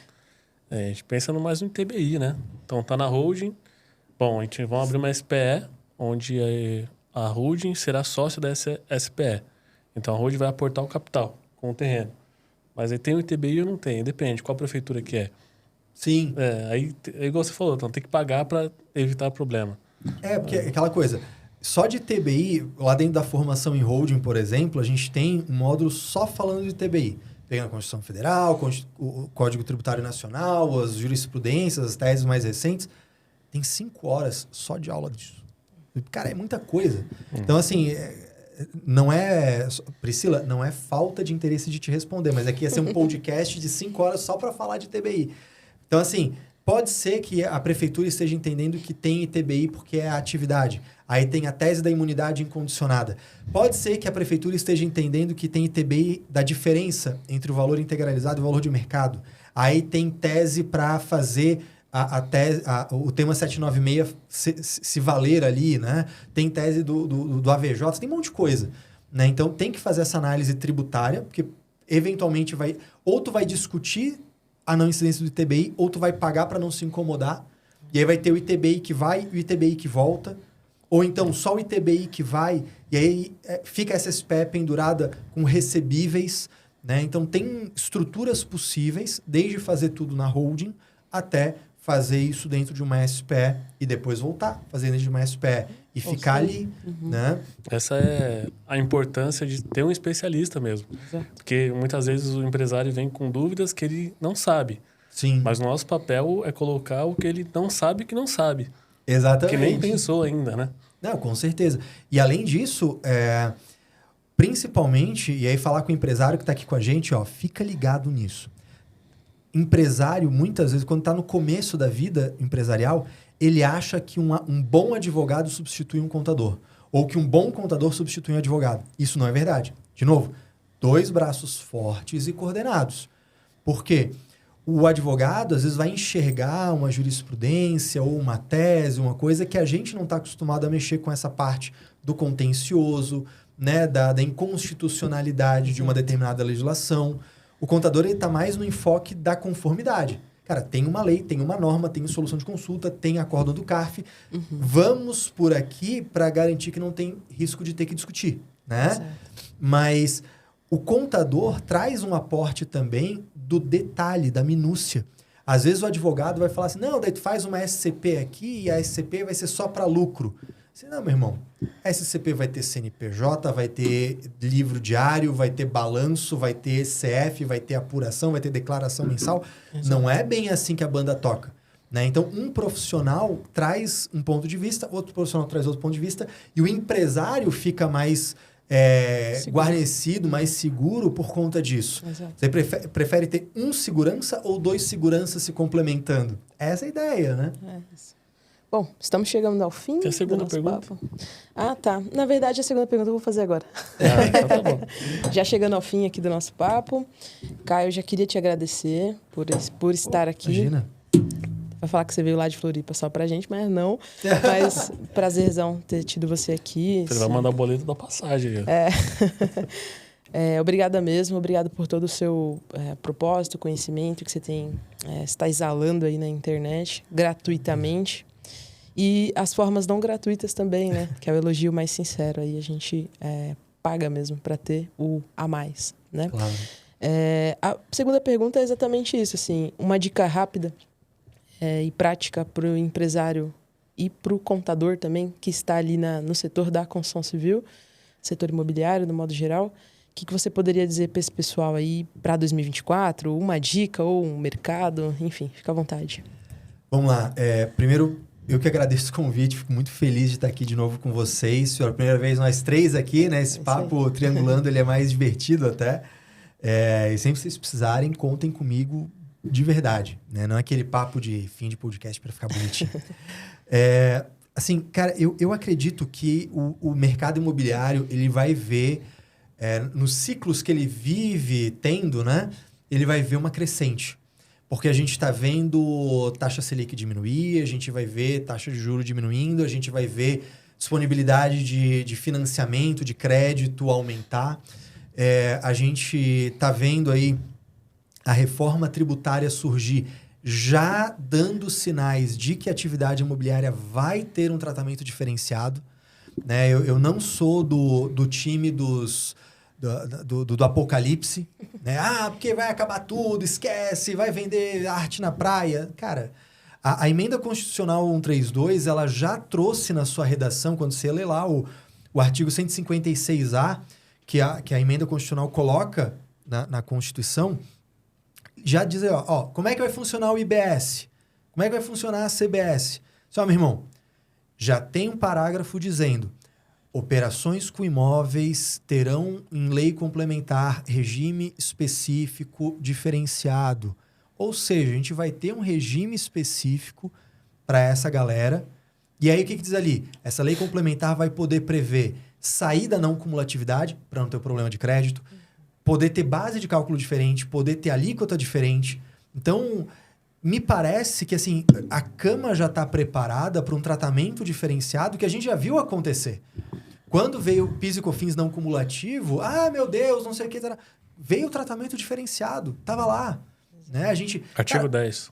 a gente pensa mais no TBI, né? Então, tá na holding. Bom, a gente vai abrir uma SPE, onde a holding será sócio dessa SPE. Então, a holding vai aportar o capital com o terreno. Mas aí tem o ITBI ou não tem? Depende, qual prefeitura que é. Sim. Aí, é igual você falou, então tem que pagar para evitar problema. É, porque é aquela coisa... Só de TBI, lá dentro da formação em holding, por exemplo, a gente tem um módulo só falando de TBI. Tem a Constituição Federal, o Código Tributário Nacional, as jurisprudências, as teses mais recentes. Tem 5 horas só de aula disso. Cara, é muita coisa. Então, assim, não é... Priscila, não é falta de interesse de te responder, mas aqui ia ser um podcast de 5 horas só para falar de TBI. Então, assim... Pode ser que a prefeitura esteja entendendo que tem ITBI porque é a atividade. Aí tem a tese da imunidade incondicionada. Pode ser que a prefeitura esteja entendendo que tem ITBI da diferença entre o valor integralizado e o valor de mercado. Aí tem tese para fazer o tema 796 se valer ali, né? Tem tese do AVJ, tem um monte de coisa. Né? Então tem que fazer essa análise tributária, porque eventualmente ou tu vai discutir a não incidência do ITBI, ou tu vai pagar para não se incomodar, e aí vai ter o ITBI que vai e o ITBI que volta, ou então só o ITBI que vai, e aí fica essa SPE pendurada com recebíveis, né? Então tem estruturas possíveis, desde fazer tudo na holding, até fazer isso dentro de uma SPE e depois voltar, fazer dentro de uma SPE e ficar ali, né? Essa é a importância de ter um especialista mesmo. Exato. Porque muitas vezes o empresário vem com dúvidas que ele não sabe. Sim. Mas o nosso papel é colocar o que ele não sabe que não sabe. Exatamente. Que nem pensou ainda, né? Não, com certeza. E além disso, principalmente, e aí falar com o empresário que está aqui com a gente, ó, fica ligado nisso. Empresário, muitas vezes, quando está no começo da vida empresarial, ele acha que um bom advogado substitui um contador. Ou que um bom contador substitui um advogado. Isso não é verdade. De novo, 2 braços fortes e coordenados. Por quê? o advogado, às vezes, vai enxergar uma jurisprudência ou uma tese, uma coisa que a gente não está acostumado a mexer com essa parte do contencioso, né, da inconstitucionalidade de uma determinada legislação. O contador está mais no enfoque da conformidade. Cara, tem uma lei, tem uma norma, tem solução de consulta, tem acórdão do CARF. Vamos por aqui para garantir que não tem risco de ter que discutir, né? Certo. Mas o contador traz um aporte também do detalhe, da minúcia. Às vezes o advogado vai falar assim, não, daí tu faz uma SCP aqui e a SCP vai ser só para lucro. Assim, não, meu irmão, a SCP vai ter CNPJ, vai ter livro diário, vai ter balanço, vai ter CF, vai ter apuração, vai ter declaração mensal. Não é bem assim que a banda toca, né? Então, um profissional traz um ponto de vista, outro profissional traz outro ponto de vista, e o empresário fica mais guarnecido, mais seguro por conta disso. Exato. Você prefere ter um segurança ou dois seguranças se complementando? Essa é a ideia, né? É isso. Bom, estamos chegando ao fim. Tem a segunda do nosso pergunta? papo. Ah, tá. Na verdade, a segunda pergunta eu vou fazer agora. Então tá bom. Já chegando ao fim aqui do nosso papo. Caio, eu já queria te agradecer por estar aqui. Imagina. Vai falar que você veio lá de Floripa só pra gente, mas não. Mas prazerzão ter tido você aqui. Você vai mandar o boleto da passagem. Obrigada mesmo, obrigado por todo o seu propósito, conhecimento que você tem, está exalando aí na internet, gratuitamente. E as formas não gratuitas também, né? Que é o elogio mais sincero. Aí a gente paga mesmo para ter o a mais, né? Claro. A segunda pergunta é exatamente isso, assim, uma dica rápida e prática para o empresário e para o contador também, que está ali no setor da construção civil, setor imobiliário, no modo geral. O que você poderia dizer para esse pessoal aí para 2024? Uma dica ou um mercado? Enfim, fica à vontade. Vamos lá. Primeiro, eu que agradeço o convite. Fico muito feliz de estar aqui de novo com vocês. Pela primeira vez nós três aqui, né? Esse papo triangulando, ele é mais divertido até. E sempre que vocês precisarem, contem comigo de verdade, né? Não é aquele papo de fim de podcast para ficar bonitinho. Assim, cara, eu acredito que o mercado imobiliário, ele vai ver... nos ciclos que ele vive tendo, né? Ele vai ver uma crescente. Porque a gente está vendo taxa Selic diminuir, a gente vai ver taxa de juros diminuindo, a gente vai ver disponibilidade de financiamento, de crédito aumentar. A gente está vendo aí a reforma tributária surgir, já dando sinais de que a atividade imobiliária vai ter um tratamento diferenciado, né? Eu não sou do time do apocalipse, né? Porque vai acabar tudo, esquece, vai vender arte na praia. Cara, a emenda constitucional 132, ela já trouxe na sua redação, quando você lê lá o artigo 156A, que a emenda constitucional coloca na Constituição, já diz aí, como é que vai funcionar o IBS? Como é que vai funcionar a CBS? Só, meu irmão, já tem um parágrafo dizendo: operações com imóveis terão em lei complementar regime específico diferenciado. Ou seja, a gente vai ter um regime específico para essa galera. E aí o que diz ali? Essa lei complementar vai poder prever saída não cumulatividade, para não ter problema de crédito, poder ter base de cálculo diferente, poder ter alíquota diferente. Então, me parece que assim, a Cama já está preparada para um tratamento diferenciado que a gente já viu acontecer. Quando veio o PIS e COFINS não cumulativo, meu Deus, não sei o que, veio o tratamento diferenciado, tava lá, né? A gente Artigo 10.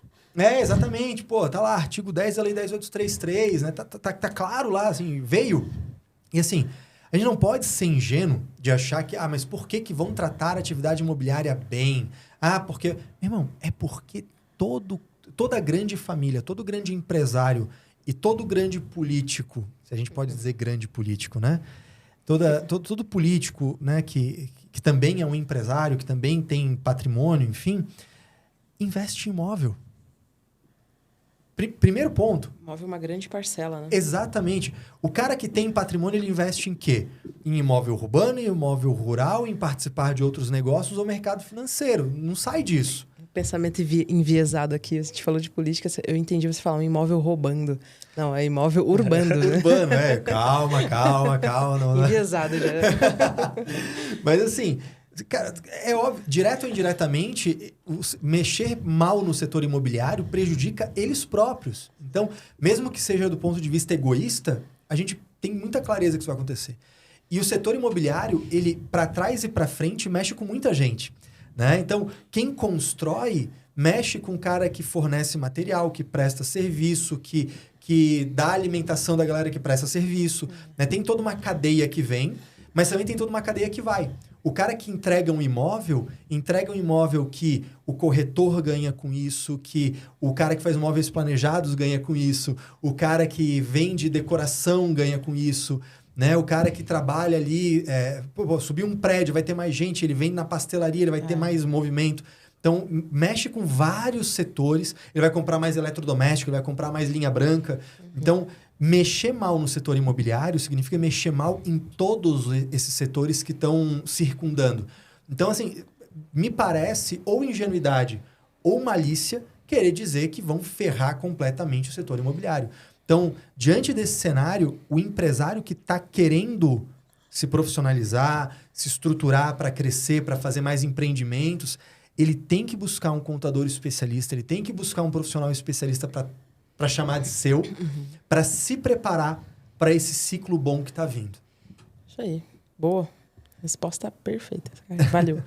Exatamente, tá lá, artigo 10 da lei 10.833, né? Tá claro lá, assim, veio. E assim, a gente não pode ser ingênuo de achar que, mas por que vão tratar a atividade imobiliária bem? Porque, meu irmão, é porque toda grande família, todo grande empresário e todo grande político, se a gente pode dizer grande político, né? Todo político, né, que também é um empresário, que também tem patrimônio, enfim, investe em imóvel. Primeiro ponto. Move uma grande parcela, né? Exatamente. O cara que tem patrimônio, ele investe em quê? Em imóvel urbano, em imóvel rural, em participar de outros negócios ou mercado financeiro. Não sai disso. Pensamento enviesado aqui. A gente falou de política, eu entendi você falar um imóvel roubando. Não, é imóvel urbano, né? Urbano, calma. Não, enviesado já. Mas assim, Cara, é óbvio, direto ou indiretamente, mexer mal no setor imobiliário prejudica eles próprios. Então, mesmo que seja do ponto de vista egoísta, a gente tem muita clareza que isso vai acontecer. E o setor imobiliário, ele, para trás e para frente, mexe com muita gente, né? Então, quem constrói, mexe com o cara que fornece material, que presta serviço, que dá alimentação da galera que presta serviço, né? Tem toda uma cadeia que vem, mas também tem toda uma cadeia que vai. O cara que entrega um imóvel que o corretor ganha com isso, que o cara que faz móveis planejados ganha com isso, o cara que vende decoração ganha com isso, né? O cara que trabalha ali, subir um prédio, vai ter mais gente, ele vem na pastelaria, ele vai ter mais movimento. Então, mexe com vários setores, ele vai comprar mais eletrodoméstico, ele vai comprar mais linha branca. Então, mexer mal no setor imobiliário significa mexer mal em todos esses setores que estão circundando. Então, assim, me parece ou ingenuidade ou malícia querer dizer que vão ferrar completamente o setor imobiliário. Então, diante desse cenário, o empresário que está querendo se profissionalizar, se estruturar para crescer, para fazer mais empreendimentos, ele tem que buscar um contador especialista, ele tem que buscar um profissional especialista para chamar de seu, para se preparar para esse ciclo bom que está vindo. Isso aí. Boa. Resposta perfeita. Valeu.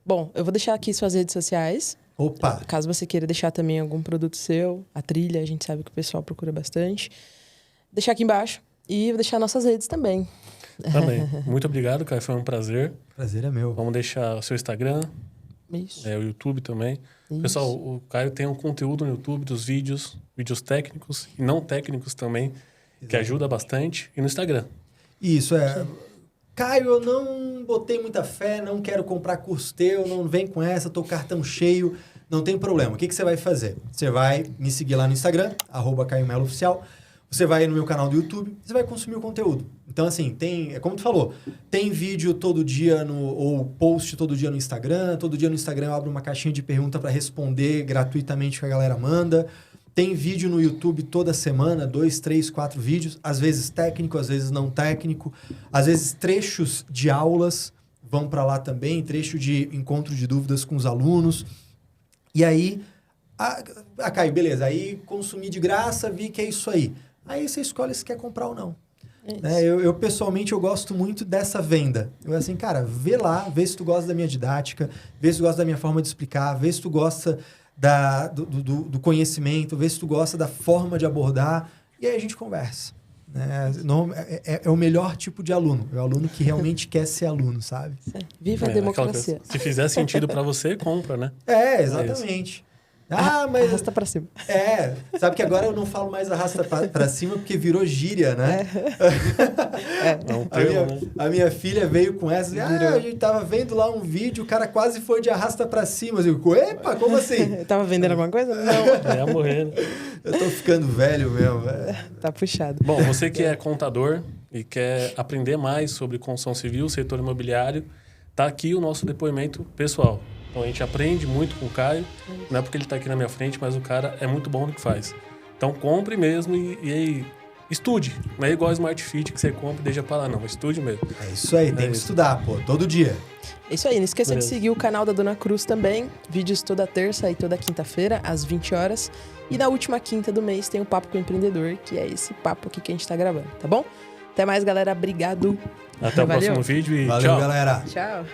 Bom, eu vou deixar aqui suas redes sociais. Opa! Caso você queira deixar também algum produto seu, a trilha, a gente sabe que o pessoal procura bastante. Deixar aqui embaixo. E vou deixar nossas redes também. Também. Muito obrigado, Caio. Foi um prazer. Prazer é meu. Vamos deixar o seu Instagram. Isso. O YouTube também. Isso. Pessoal, o Caio tem um conteúdo no YouTube dos vídeos técnicos e não técnicos também, que ajuda bastante. E no Instagram. Isso, Caio, eu não botei muita fé, não quero comprar curso teu, não vem com essa, tô cartão cheio, não tem problema. O que você vai fazer? Você vai me seguir lá no Instagram, @CaioMeloOficial. Você vai no meu canal do YouTube, você vai consumir o conteúdo. Então, assim, como tu falou, tem vídeo todo dia ou post todo dia no Instagram. Todo dia no Instagram eu abro uma caixinha de pergunta para responder gratuitamente que a galera manda. Tem vídeo no YouTube toda semana, 2, 3, 4 vídeos. Às vezes técnico, às vezes não técnico. Às vezes trechos de aulas vão para lá também. Trecho de encontro de dúvidas com os alunos. E aí, Caio, beleza. Aí consumi de graça, vi que é isso aí. Aí você escolhe se quer comprar ou não. Eu pessoalmente, eu gosto muito dessa venda. Eu assim, cara, vê lá, vê se tu gosta da minha didática, vê se tu gosta da minha forma de explicar, vê se tu gosta do conhecimento, vê se tu gosta da forma de abordar, e aí a gente conversa. É o melhor tipo de aluno. É o aluno que realmente quer ser aluno, sabe? Viva a democracia. Se fizer sentido para você, compra, né? Exatamente. Mas... Arrasta pra cima. Sabe que agora eu não falo mais arrasta pra cima porque virou gíria, né? A minha filha veio com essa, a gente tava vendo lá um vídeo, o cara quase foi de arrasta pra cima. Eu digo, epa, como assim? Tava vendendo alguma coisa? Não. Morrendo. Eu tô ficando velho mesmo. Tá puxado. Bom, você que é contador e quer aprender mais sobre construção civil, setor imobiliário, tá aqui o nosso depoimento pessoal. Então, a gente aprende muito com o Caio. Não é porque ele está aqui na minha frente, mas o cara é muito bom no que faz. Então, compre mesmo e estude. Não é igual a Smart Fit que você compra e deixa para lá, não. Estude mesmo. É isso aí, tem que estudar, todo dia. É isso aí, não esqueça de seguir o canal da Dona Cruz também. Vídeos toda terça e toda quinta-feira, às 20 horas. E na última quinta do mês tem o Papo com o Empreendedor, que é esse papo aqui que a gente está gravando, tá bom? Até mais, galera. Obrigado. Até o próximo vídeo e Valeu, tchau. Galera. Tchau.